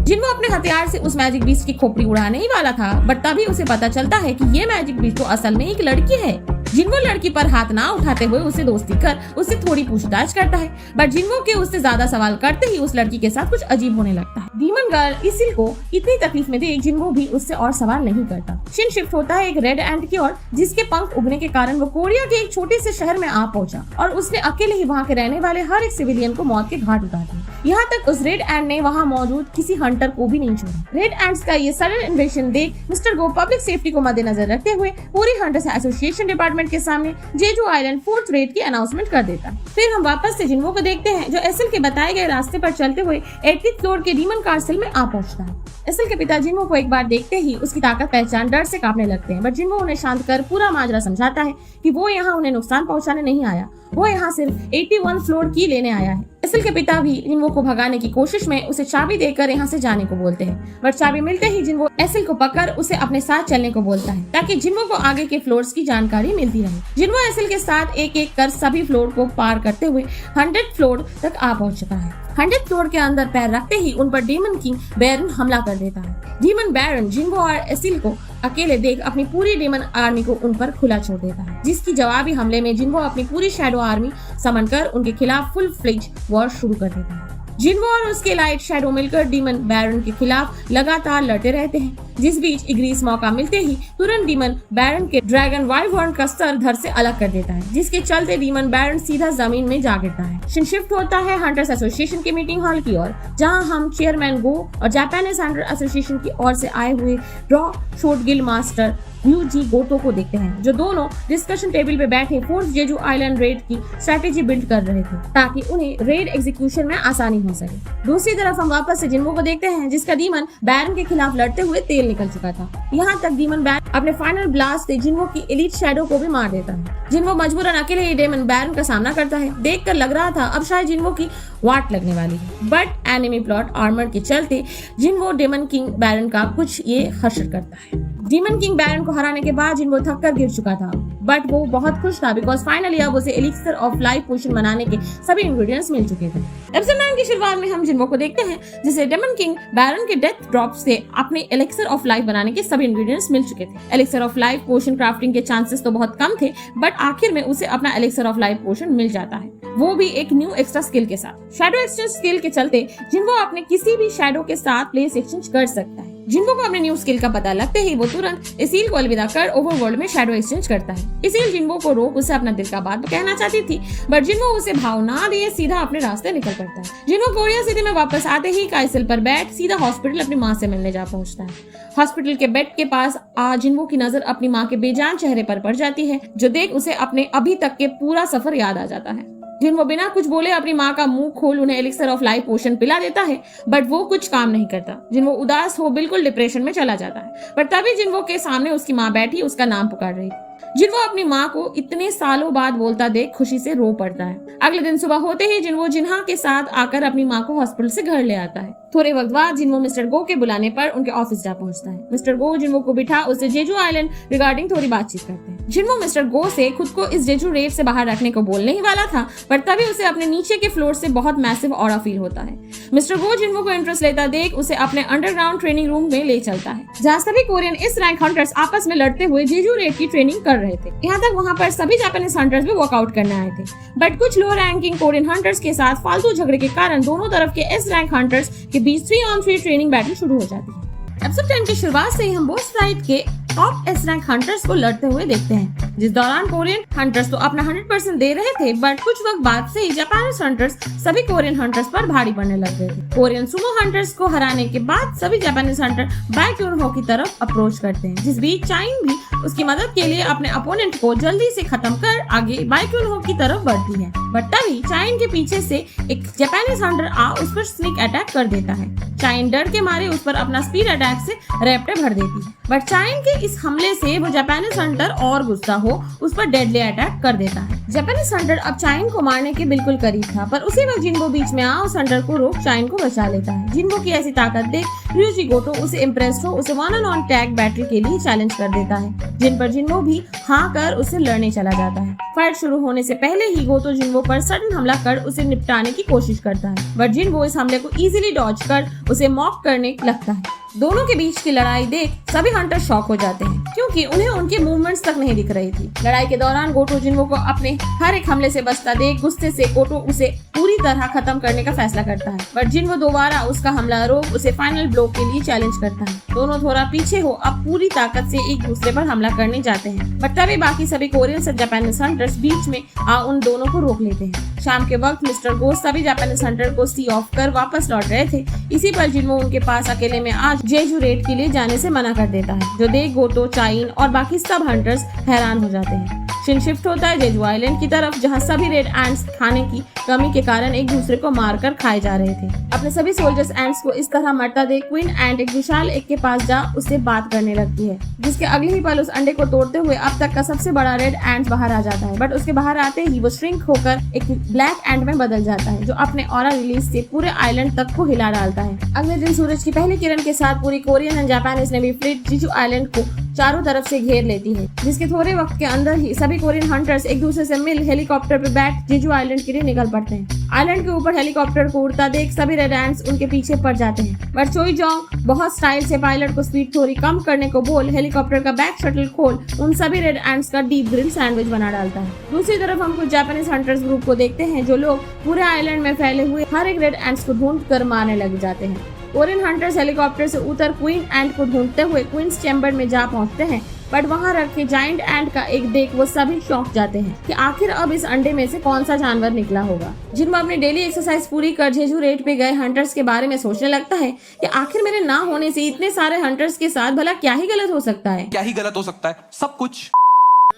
जिन्वो अपने हथियार से उस मैजिक बीस्ट की खोपड़ी उड़ाने ही वाला था, बट तभी उसे पता चलता है कि ये मैजिक बीस्ट तो असल में एक लड़की है। जिन्वो लड़की पर हाथ ना उठाते हुए उसे दोस्ती कर उससे थोड़ी पूछताछ करता है, बट जिन्वो के उससे ज्यादा सवाल करते ही उस लड़की के साथ कुछ अजीब होने लगता है। डीमन गर्ल इसिल को इतनी तकलीफ में देख जिन्वो भी उससे और सवाल नहीं करता। शिन शिफ्ट होता है एक रेड एंट की ओर, जिसके पंख उगने के कारण वो कोरिया के एक छोटे से शहर में आ पहुंचा और उसने अकेले ही वहाँ के रहने वाले हर एक सिविलियन को मौत के घाट उतार दिए। यहाँ तक उस रेड एंट ने वहाँ मौजूद किसी हंटर को भी नहीं छोड़ा। रेड एंट्स का ये सडन इन्वेशन देख मिस्टर गो पब्लिक सेफ्टी को मद्देनजर रखते हुए पूरी हंटर्स एसोसिएशन डिपार्टमेंट के सामने जेजू आइलैंड 4th रेड की अनाउंसमेंट कर देता। फिर हम वापस से जिन्वो को देखते हैं, जो एसल के बताए गए रास्ते पर चलते हुए 80th फ्लोर के डीमन कास्टल में आ पहुंचता है। एसल के पिता जिन्वो को एक बार देखते ही उसकी ताकत पहचान डर से कांपने लगते हैं, बट जिन्वो उन्हें शांत कर पूरा माजरा समझाता है कि वो यहाँ उन्हें नुकसान पहुँचाने नहीं आया, वो यहाँ सिर्फ 81 फ्लोर की लेने आया है। एसल के पिता भी जिन्वो को भगाने की कोशिश में उसे चाबी देकर यहाँ से जाने को बोलते हैं, बट चाबी मिलते ही जिन्वो एसल को पकड़ उसे अपने साथ चलने को बोलता है, ताकि जिन्वो को आगे के फ्लोर्स की जानकारी मिलती रहे। जिन्वो एसल के साथ एक एक कर सभी फ्लोर को पार करते हुए 100th फ्लोर तक आ पहुंच चुका है। 100th फ्लोर के अंदर पैर रखते ही उन पर डीमन किंग बैरन हमला कर देता है। डीमन बैरन जिन्वो और एसिल को अकेले देख अपनी पूरी डीमन आर्मी को उन पर खुला छोड़ देता है, जिसकी जवाबी हमले में जिन्वो अपनी पूरी शैडो आर्मी समन कर उनके खिलाफ फुल फ्लेज वॉर शुरू कर देता है। जिन्वो और उसके लाइट शैडो मिलकर डीमन बैरन के खिलाफ लगातार लड़ते रहते हैं, जिस बीच इग्रीस मौका मिलते ही तुरंत डीमन बैरन के ड्रैगन वाइवर्न का सर धड़ से अलग कर देता है, जिसके चलते डीमन बैरन सीधा जमीन में जा गिरता है। शिन शिफ्ट होता है हंटर्स एसोसिएशन के मीटिंग हॉल की ओर, जहां हम चेयरमैन गो और जापानीज हंटर एसोसिएशन की ओर से आए हुए रॉ शोट गिल्ड मास्टर यूजी गोतो को देखते हैं, जो दोनों डिस्कशन टेबल पे बैठे 4th जेजू आइलैंड रेड की स्ट्रेटेजी बिल्ड कर रहे थे, ताकि उन्हें रेड एग्जीक्यूशन में आसानी हो सके। दूसरी तरफ हम वापस से जिन्वो को देखते हैं, जिसका डीमन बैरन के खिलाफ लड़ते हुए तेल निकल चुका था। यहाँ तक डीमन बैरन अपने फाइनल ब्लास्ट से जिन्वो की एलीट शैडो को भी मार देता है। जिन्वो मजबूरन अकेले ही डेमन बैरन का सामना करता है। देखकर लग रहा था अब शायद जिन्वो की वाट लगने वाली है, बट एनिमी प्लॉट आर्मर के चलते जिन्वो डेमन किंग बैरन का कुछ ये हश्र करता है। डीमन किंग बैरन को हराने के बाद जिन्वो थक कर गिर चुका था, बट वो बहुत खुश था बिकॉज फाइनली अब उसे एलिक्सर ऑफ लाइफ पोशन बनाने के सभी इंग्रेडिएंट्स मिल चुके थे। एपिसोड 9 की शुरुआत में हम जिन्वो को देखते हैं जिसे डेमन किंग बैरन के डेथ ड्रॉप से अपने एलिक्सर ऑफ लाइफ बनाने के सभी इंग्रेडिएंट्स मिल चुके थे। Elixir of life potion crafting के चांसेस तो बहुत कम थे, बट आखिर में उसे अपना एलिक्सर ऑफ लाइफ पोशन मिल जाता है, वो भी एक न्यू एक्स्ट्रा स्किल के साथ। शैडो एक्सचेंज स्किल के चलते जिन्वो अपने किसी भी शैडो के साथ प्लेस एक्सचेंज कर सकता है। जिन्वो को अपने न्यू स्किल का पता लगते ही वो तुरंत इसील को अलविदा कर ओवरवर्ल्ड में शैडो एक्सचेंज करता है। इसील जिन्वो को रोक उसे अपना दिल का बात कहना चाहती थी, बट जिन्वो उसे भाव ना दिए सीधा अपने रास्ते निकल पड़ता है। जिन्वो कोरिया सिटी में वापस आते ही काइसल पर बैठ सीधा हॉस्पिटल अपनी माँ से मिलने जा पहुंचता है। हॉस्पिटल के बेड के पास जिन्वो की नजर अपनी माँ के बेजान चेहरे पर पड़ जाती है, जो देख उसे अपने अभी तक के पूरा सफर याद आ जाता है। जिन्वो बिना कुछ बोले अपनी माँ का मुंह खोल उन्हें एलिक्सर ऑफ लाइफ पोशन पिला देता है, बट वो कुछ काम नहीं करता। जिन्वो उदास हो बिल्कुल डिप्रेशन में चला जाता है, पर तभी जिन्वो के सामने उसकी माँ बैठी उसका नाम पुकार रही थी। जिन्वो अपनी माँ को इतने सालों बाद बोलता देख खुशी से रो पड़ता है। अगले दिन सुबह होते ही जिन्वो जिन्हा के साथ आकर अपनी माँ को हॉस्पिटल से घर ले आता है। थोड़े वक्त बाद जिन्वो मिस्टर गो के बुलाने पर उनके ऑफिस जा पहुंचता है। मिस्टर गो जिन्वो को बिठा उससे जेजू आइलैंड रिगार्डिंग थोड़ी बातचीत करते हैं। जिन्वो मिस्टर गो से खुद को इस जेजू रेड से बाहर रखने को बोलने ही वाला था, पर तभी उसे अपने नीचे के फ्लोर से बहुत मैसिव ऑरा फील होता है। मिस्टर गो जिन्वो को इंटरेस्ट लेता देख उसे अपने अंडरग्राउंड ट्रेनिंग रूम में ले चलता है, जहाँ सभी कोरियन इस रैंक हंटर्स आपस में लड़ते हुए जेजू रेड की ट्रेनिंग कर रहे थे। यहाँ तक वहाँ पर सभी जापानीज हंटर्स भी वर्कआउट करने आए थे, बट कुछ लो रैंकिंग कोरियन हंटर्स के साथ फालतू झगड़े के कारण दोनों तरफ के एस रैंक हंटर्स के बीच 3-on-3 ट्रेनिंग बैटल शुरू हो जाती है। एपिसोड 10 की शुरुआत से ही हम बोथ साइड के टॉप एस रैंक हंटर्स को लड़ते हुए देखते हैं, जिस दौरान कोरियन हंटर्स तो अपना 100% दे रहे थे, बट कुछ वक्त बाद से ही जापानीज हंटर्स सभी कोरियन हंटर्स पर भारी पड़ने लग गए थे। कोरियन सुमो हंटर्स को हराने के बाद सभी जापानीज हंटर बाइक्यून हो की तरफ अप्रोच करते हैं, जिस बीच चाइन भी उसकी मदद के लिए अपने अपोनेंट को जल्दी से खत्म कर आगे बाइक्यून हो की तरफ बढ़ती है। बट तभी चाइन के पीछे से एक जापानीज हंटर उस पर स्नीक अटैक कर देता है। चाइन डर के मारे उस पर अपना स्पीड अटैक से रैप्टे भर देती है, बट चाइन के इस हमले से वो जापानीज हंटर और गुस्सा हो उस पर डेडली अटैक कर देता है। जापानीज हंटर अब चाइन को मारने के बिल्कुल करीब था, पर उसी वक्त जिन्वो बीच में उस हंटर को रोक चाइन को बचा लेता है। जिन्वो की ऐसी ताकत देख ryuji गोतो उसे इम्प्रेस्ड हो उसे 1-on-1 टैग बैटल के लिए चैलेंज कर देता है, जिन पर जिन्वो भी हाँ कर उसे लड़ने चला जाता है। फाइट शुरू होने से पहले ही गोतो जिन्वो पर सडन हमला कर उसे निपटाने की कोशिश करता है, बट जिन्वो इस हमले को इजीली डॉज कर उसे मॉक करने लगता है। दोनों के बीच की लड़ाई देख सभी हंटर शॉक हो जाते हैं, क्योंकि उन्हें उनके मूवमेंट्स तक नहीं दिख रही थी। लड़ाई के दौरान गोतो जिन्वो को अपने हर एक हमले से बचता देख गुस्से से गोतो उसे पूरी तरह खत्म करने का फैसला करता है, बट जिन्वो दोबारा उसका हमला रोक उसे फाइनल ब्लो के लिए चैलेंज करता है। दोनों थोड़ा पीछे हो अब पूरी ताकत से एक दूसरे पर हमला करने जाते हैं, बट तभी बाकी सभी कोरियन और जापानीज हंटर्स बीच में उन दोनों को रोक लेते हैं। शाम के वक्त मिस्टर गो सभी जापानीज हंटर को सी ऑफ कर वापस लौट रहे थे। इसी पर जिन्वो उनके पास अकेले में आज जेजू रेड के लिए जाने से मना कर देता है, जो देख गोतो, चाइन और बाकी सब हंटर्स हैरान हो जाते हैं। सीन शिफ्ट होता है जेजू आइलैंड की तरफ, जहां सभी रेड एंट्स खाने की कमी के कारण एक दूसरे को मारकर खाए जा रहे थे। अपने सभी सोल्जर्स एंट्स को इस तरह मरता देख क्वीन एंट एक विशाल एक के पास जा उससे बात करने लगती है, जिसके अगले ही पल उस अंडे को तोड़ते हुए अब तक का सबसे बड़ा रेड एंट बाहर आ जाता है। बट उसके बाहर आते ही वो श्रिंक होकर एक ब्लैक एंट में बदल जाता है, जो अपने ऑरा रिलीज से पूरे आइलैंड तक को हिला डालता है। अगले दिन सूरज की पहली किरण के साथ पूरी Korean and Japanese navy fleet Jeju island को चारों तरफ से घेर लेती है, जिसके थोड़े वक्त के अंदर ही सभी कोरियन हंटर्स एक दूसरे से मिल हेलीकॉप्टर पे बैठ जेजू आइलैंड के लिए निकल पड़ते हैं। आइलैंड के ऊपर हेलीकॉप्टर को उड़ता देख सभी रेड एंट्स उनके पीछे पड़ जाते हैं, बट चोई जोंग बहुत स्टाइल से पायलट को स्पीड थोड़ी कम करने को बोल हेलीकॉप्टर का बैक शटल खोल उन सभी रेड एंट्स का डीप ग्रिल सैंडविच बना डालता है। दूसरी तरफ हम कुछ जापानीज हंटर्स ग्रुप को देखते हैं, जो लोग पूरे आइलैंड में फैले हुए हर एक रेड एंट्स को ढूंढ कर मारने लग जाते हैं। कोरियन हंटर्स हेलीकॉप्टर से उतर क्वीन एंट को ढूंढते हुए क्वींस चैम्बर में जा पहुंचते हैं, बट वहां रखे जाइंट एंट का एक देख वो सभी चौंक जाते हैं कि आखिर अब इस अंडे में से कौन सा जानवर निकला होगा। जिन्वो अपनी डेली एक्सरसाइज पूरी कर जेजू रेड पे गए हंटर्स के बारे में सोचने लगता है कि आखिर मेरे ना होने से इतने सारे हंटर्स के साथ भला क्या ही गलत हो सकता है। क्या ही गलत हो सकता है, सब कुछ।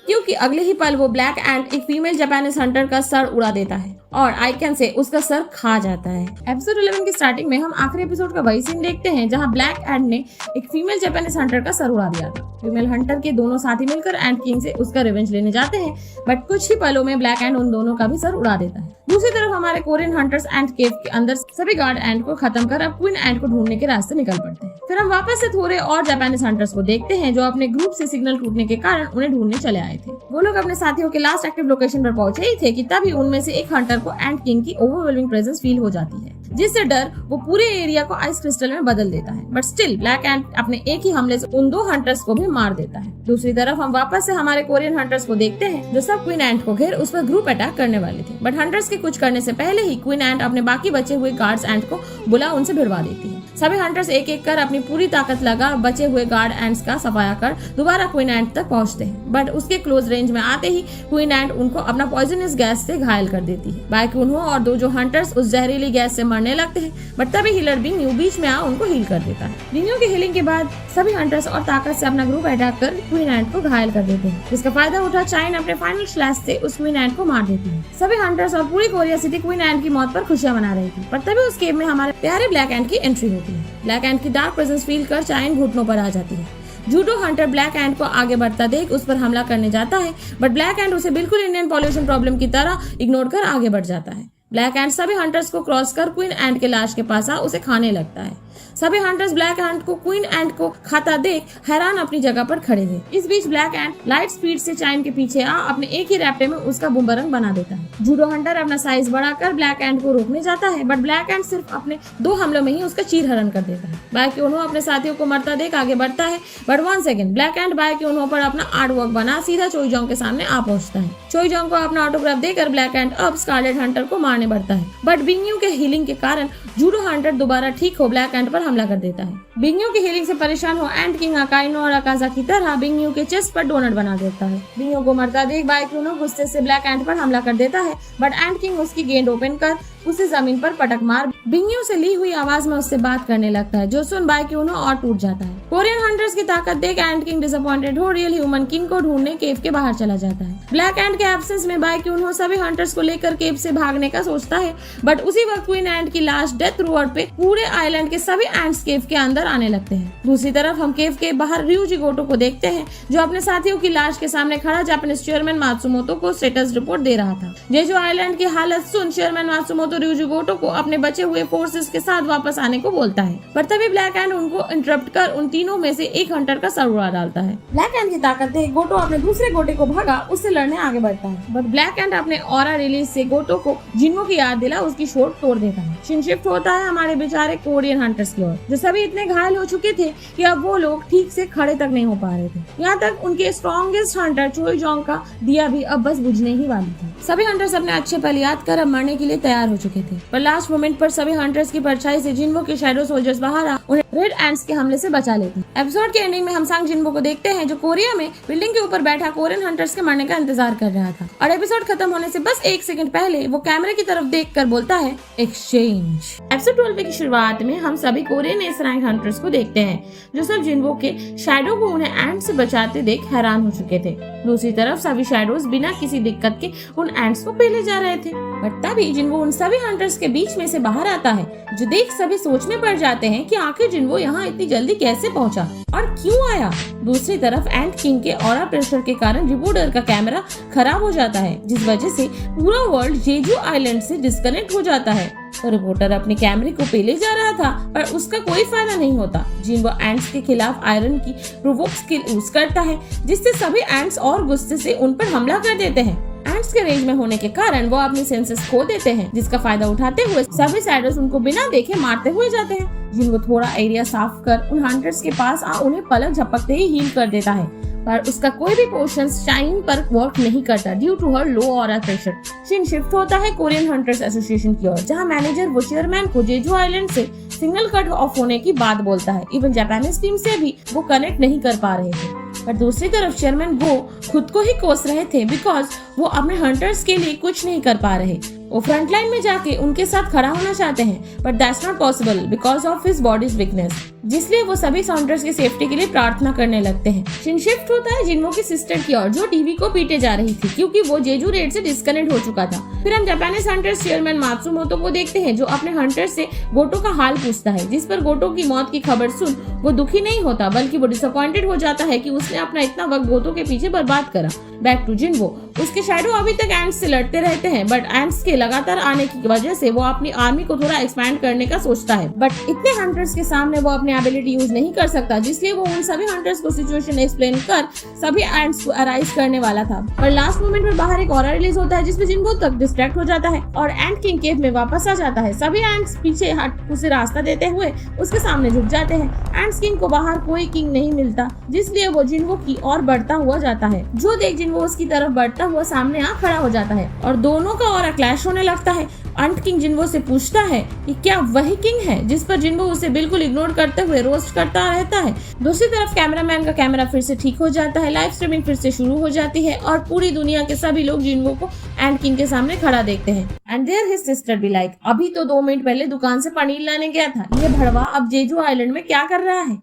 क्योंकि अगले ही पल वो ब्लैक एंट एक फीमेल जापानीज हंटर का सर उड़ा देता है और आइकन से उसका सर खा जाता है। एपिसोड 11 की स्टार्टिंग में हम आखिरी एपिसोड का वही सीन देखते हैं जहां ब्लैक एंट ने एक फीमेल जापानीज हंटर का सर उड़ा दिया था। फीमेल हंटर के दोनों साथी मिलकर एंट किंग से उसका रिवेंज लेने जाते हैं, बट कुछ ही पलों में ब्लैक एंट उन दोनों का भी सर उड़ा देता है। दूसरी तरफ हमारे कोरियन हंटर्स एंट केव के अंदर सभी गार्ड एंट को खत्म कर अब क्वीन एंट को ढूंढने के रास्ते निकल पड़ते हैं। फिर हम वापस से थोड़े और जापानीज हंटर्स को देखते हैं जो अपने ग्रुप से सिग्नल टूटने के कारण उन्हें ढूंढने चले आए थे। वो लोग अपने साथियों के लास्ट एक्टिव लोकेशन पर पहुंचे ही थे कि तभी उनमें से एक हंटर को एंट किंग की ओवरवेलमिंग प्रेजेंस फील हो जाती है, जिससे डर वो पूरे एरिया को आइस क्रिस्टल में बदल देता है। बट स्टिल ब्लैक एंट अपने एक ही हमले से उन दो हंटर्स को भी मार देता है। दूसरी तरफ हम वापस से हमारे कोरियन हंटर्स को देखते हैं जो सब क्वीन एंट को घेर उस पर ग्रुप अटैक करने वाले थे, बट हंटर्स के कुछ करने से पहले ही क्वीन एंट अपने बाकी बचे हुए गार्ड्स एंट को बुला उनसे भिड़वा देती है। सभी हंटर्स एक एक कर अपनी पूरी ताकत लगा बचे हुए गार्ड एंट्स का सफाया कर दोबारा क्वीन एंट तक पहुंचते हैं, बट उसके क्लोज रेंज में आते ही क्वीन एंट उनको अपना पॉइजनस गैस से घायल कर देती है। बाकी उन्होंने और दो जो हंटर्स उस जहरीली गैस से मरने लगते हैं, बट तभी हीलर बिंग यू बीच में आ उनको हील कर देता है। बिंग की हीलिंग के बाद सभी हंटर्स और ताकत से अपना ग्रुप अटैक कर क्वीन एंट को घायल कर देते हैं, जिसका फायदा उठा चाइन अपने फाइनल स्लैश से उस क्वीन एंट को मार देती है। सभी हंटर्स और पूरी कोरिया सिटी क्वीन एंट की मौत पर खुशियां मना रही थी, पर तभी उस केव में हमारे प्यारे ब्लैक एंट की एंट्री होती है। ब्लैक एंट की डार्क प्रेजेंस फील कर चाइन घुटनों पर आ जाती है। जूडो हंटर ब्लैक एंट को आगे बढ़ता देख उस पर हमला करने जाता है, बट ब्लैक एंट उसे बिल्कुल इंडियन पॉल्यूशन प्रॉब्लम की तरह इग्नोर कर आगे बढ़ जाता है। ब्लैक एंट सभी हंटर्स को क्रॉस कर क्वीन एंट के लाश के पास आ उसे खाने लगता है। सभी हंटर्स ब्लैक एंट को क्वीन एंट को खाता देख हैरान अपनी जगह पर खड़े थे। इस बीच ब्लैक एंट लाइट स्पीड से चाइन के पीछे आ अपने एक ही रैप्टे में उसका बूमरंग बना देता है। जूडो हंटर अपना साइज बढ़ाकर ब्लैक एंट को रोकने जाता है, बट ब्लैक एंट सिर्फ अपने 2 हमलों में ही उसका चीरहरण कर देता है। बाकी उन्होंने अपने साथियों को मरता देख आगे बढ़ता है, बट 1 सेकंड ब्लैक एंट बाकी उन्होंने पर अपना आर्ट वर्क बना सीधा चोईजोंग के सामने आ पहुंचता है। चोईजोंग को अपना ऑटोग्राफ देकर ब्लैक एंट अब स्कारलेट हंटर को मारने बढ़ता है, बट बिंगयू के हीलिंग के कारण जूडो हंटर दोबारा ठीक हो ब्लैक एंट पर हमला कर देता है। बिंगयू की हीलिंग से परेशान हो एंट किंग अकाइनो और अकाजा की तरह बिंगयू के चेस्ट पर डोनट बना देता है। बिंगयू को मरता देख बाइक्यूनो गुस्से से ब्लैक एंट पर हमला कर देता है, बट एंट किंग उसकी गेंद ओपन कर उसे जमीन पर पटक मार बिंगयू से ली हुई आवाज में उससे बात करने लगता है, जो सुन बाइक्यूनो और टूट जाता है। कोरियन हंटर्स की ताकत देख एंट किंग डिसअपॉइंटेड हो रियल ह्यूमन किंग को ढूंढने केव के बाहर चला जाता है। ब्लैक एंट के एब्सेंस में बाइक्यूनो सभी हंटर्स को लेकर केव से भागने का सोचता है, बट उसी वक्त क्वीन एंट की लाश डेथ रोड पे पूरे आइलैंड के सभी एंट्स केव के अंदर आने लगते हैं। दूसरी तरफ हम केव के बाहर ryuji गोटो को देखते हैं जो अपने साथियों की लाश के सामने खड़ा जापानीज चेयरमैन मात्सुमोतो को स्टेटस रिपोर्ट दे रहा था। जेजू आइलैंड की हालत सुन चेयरमैन मात्सुमोतो ryuji गोटो को अपने बचे हुए फोर्सेस के साथ वापस आने को बोलता है, पर तभी ब्लैक एंट उनको इंटरप्ट कर उन तीनों में से एक हंटर का सर उड़ा डालता है। ब्लैक एंट की ताकत देख गोटो अपने दूसरे गोटे को भागा उससे लड़ने आगे बढ़ता है, बट ब्लैक एंट अपने ऑरा रिलीज से गोटो को जिन्हो की याद दिला उसकी शोट तोड़ देता है। सीन शिफ्ट होता है हमारे बेचारे कोरियन हंटर्स की ओर, जो सभी इतने घायल हो चुके थे कि अब वो लोग ठीक से खड़े तक नहीं हो पा रहे थे। यहाँ तक उनके स्ट्रॉन्गेस्ट हंटर चोईजोंग का दिया भी अब बस बुझने ही वाली थी। सभी हंटर्स अपने अच्छे पल याद कर अब मरने के लिए तैयार हो चुके थे, पर लास्ट मोमेंट पर सभी हंटर्स की परछाई से जिन्हो के शैडो सोल्जर्स बाहर आ उन्हें रेड एंट्स के हमले से बचा लेते हैं। एपिसोड के एंडिंग में हम सांग जिन्हो को देखते हैं जो कोरिया में बिल्डिंग के ऊपर बैठा कोरियन हंटर्स के मरने का इंतजार कर रहा था, और एपिसोड खत्म होने से बस 1 सेकंड पहले वो कैमरे की तरफ देखकर बोलता है एक्सचेंज। एपिसोड 12 की शुरुआत में हम सभी कोरियन एस रैंक हंटर्स को देखते हैं जो सब जिन्हो के शैडो को उन्हें एंट से बचाते देख हैरान हो चुके थे। दूसरी तरफ सभी शैडोज बिना किसी दिक्कत के उन एंट्स को पहले जा रहे थे, बट तभी जिन्हो उन सभी हंटर्स के बीच में से बाहर आता है, जो देख सभी सोच में पड़ जाते हैं कि आखिर जिन्हो यहाँ इतनी जल्दी कैसे पहुँचा और क्यों आया। दूसरी तरफ एंट किंग के ऑरा प्रेशर के कारण रिपोर्टर का कैमरा खराब हो जाता है, जिस वजह से पूरा वर्ल्ड जेजू आइलैंड से डिस्कनेक्ट हो जाता है। तो रिपोर्टर अपने कैमरे को पहले जा रहा था, पर उसका कोई फायदा नहीं होता। जिन्हो एंट्स के खिलाफ आयरन की प्रोवोक स्किल यूज करता है, जिससे सभी एंट्स और गुस्से से उन पर हमला कर देते हैं। एंट्स के रेंज में होने के कारण वो अपनी सेंसेस खो देते हैं, जिसका फायदा उठाते हुए सभी साइडर्स उनको बिना देखे मारते हुए जाते हैं। जिन्हो थोड़ा एरिया साफ कर उन हंटर्स के पास आ उन्हें पलक झपकते ही हील कर देता है, पर उसका कोई भी पोर्शन शाइन पर वर्क नहीं करता due to her low aura pressure. Scene shift होता है कोरियन हंटर्स एसोसिएशन की ओर, जहां मैनेजर वो चेयरमैन को जेजू आइलैंड से सिग्नल कट ऑफ होने की बात बोलता है। इवन जापानीज टीम से भी वो कनेक्ट नहीं कर पा रहे थे, पर दूसरी तरफ चेयरमैन वो खुद को ही कोस रहे थे बिकॉज वो अपने हंटर्स के लिए कुछ नहीं कर पा रहे। वो फ्रंटलाइन में जाके उनके साथ खड़ा होना चाहते हैं, but that's not possible because of his body's weakness, जिसलिए वो सभी हंटर्स की सेफ्टी के लिए प्रार्थना करने लगते हैं। सीन शिफ्ट होता है जिन्वो की सिस्टर की ओर, जो टीवी को पीटे जा रही थी क्योंकि वो जेजू रेड से डिस्कनेक्ट हो चुका था। फिर हम जापानीज हंटर्स चेयरमैन मात्सुमोतो को देखते हैं, जो अपने हंटर से गोटो का हाल पूछता है, जिस पर गोटो की मौत की खबर सुन वो दुखी नहीं होता, बल्कि वो डिसअपॉइंटेड हो जाता है कि उसने अपना इतना वक्त गोटो के पीछे बर्बाद करा। बैक टू जिन्वो, उसके शैडो अभी तक एंट्स से लड़ते रहते हैं, बट एंट्स के लगातार आने की वजह से वो अपनी आर्मी को थोड़ा एक्सपैंड करने का सोचता है, बट इतने हंटर्स के सामने वो अपनी एबिलिटी यूज नहीं कर सकता, जिसलिए वो उन सभी हंटर्स को सिचुएशन एक्सप्लेन कर सभी एंट्स को अराइज करने वाला था। पर लास्ट मोमेंट में बाहर एक ऑरा रिलीज होता है, जिसमें जिन्वो तक डिस्ट्रैक्ट हो जाता है और एंट किंग केव में वापस आ जाता है। सभी एंट्स पीछे हट उसे रास्ता देते हुए उसके सामने झुक जाते हैं। एंट्स किंग को बाहर कोई किंग नहीं मिलता, जिसलिए वो जिन्वो की ओर बढ़ता हुआ जाता है। जो देख जिन्वो उसकी तरफ बढ़ता हुआ सामने आ खड़ा हो जाता है और दोनों का ऑरा क्लैश होने लगता है। अंट किंग जिन्वो से पूछता है कि क्या वही किंग है, जिस पर जिन्वो उसे बिल्कुल इग्नोर करते हुए रोस्ट करता रहता है। दूसरी तरफ कैमरामैन का कैमरा फिर से ठीक हो जाता है, लाइव स्ट्रीमिंग फिर से शुरू हो जाती है और पूरी दुनिया के सभी लोग जिन्वो को एंट किंग के सामने खड़ा देखते हैं। And there his sister be like, अभी तो 2 मिनट पहले दुकान से पनीर लाने गया था, ये भड़वा अब जेजू आइलैंड में क्या कर रहा है।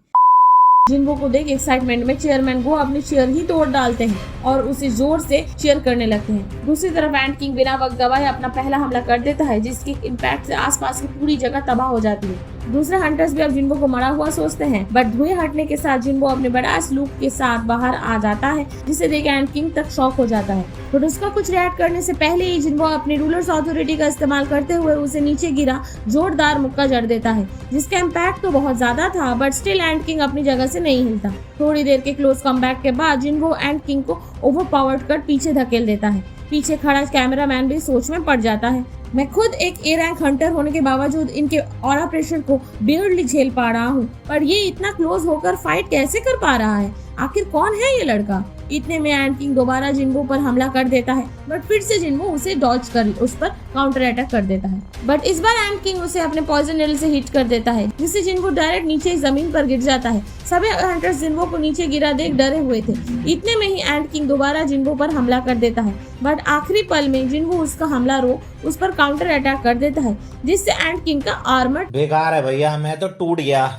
जिन्वो को देख एक्साइटमेंट में चेयरमैन को अपनी चेयर ही तोड़ डालते हैं और उसे जोर से चीयर करने लगते हैं। दूसरी तरफ एंट किंग बिना वक्त गवाए अपना पहला हमला कर देता है, जिसके इम्पैक्ट से आसपास की पूरी जगह तबाह हो जाती है। दूसरे हंटर्स भी अब जिन्वो को मरा हुआ सोचते हैं, बट धुएं हटने के साथ जिन्वो अपने बड़ास लुक के साथ बाहर आ जाता है, जिसे देख एंट किंग तक शॉक हो जाता है। बट उसका कुछ रिएक्ट करने से पहले ही जिन्वो अपनी रूलर्स अथॉरिटी का इस्तेमाल करते हुए उसे नीचे गिरा जोरदार मुक्का जड़ देता है, जिसका इम्पैक्ट तो बहुत ज्यादा था, बट स्टिल एंट किंग अपनी जगह से नहीं हिलता। थोड़ी देर के क्लोज कमबैक के बाद जिन्वो एंट किंग को ओवरपावर्ड कर पीछे धकेल देता है। पीछे खड़ा कैमरामैन भी सोच में पड़ जाता है। मैं खुद एक ए रैंक हंटर होने के बावजूद इनके ऑरा प्रेशर को बेयरली झेल पा रहा हूँ, पर ये इतना क्लोज होकर फाइट कैसे कर पा रहा है? आखिर कौन है ये लड़का? इतने में एंट किंग दोबारा जिन्वो पर हमला कर देता है, बट फिर से जिन्वो उसे डॉज कर उस पर काउंटर अटैक कर देता है। बट इस बार एंट किंग उसे अपने पॉइजन नेडल से हिट कर देता है, जिससे जिन्वो डायरेक्ट नीचे जमीन पर गिर जाता है। सभी हंटर्स जिन्वो को नीचे गिरा देख डरे हुए थे। इतने में ही एंट किंग दोबारा जिन्वो पर हमला कर देता है, बट आखिरी पल में जिन्वो उसका हमला रोक उस पर काउंटर अटैक कर देता है, जिससे एंट किंग का आर्मर बेकार है भैया, मैं तो टूट गया।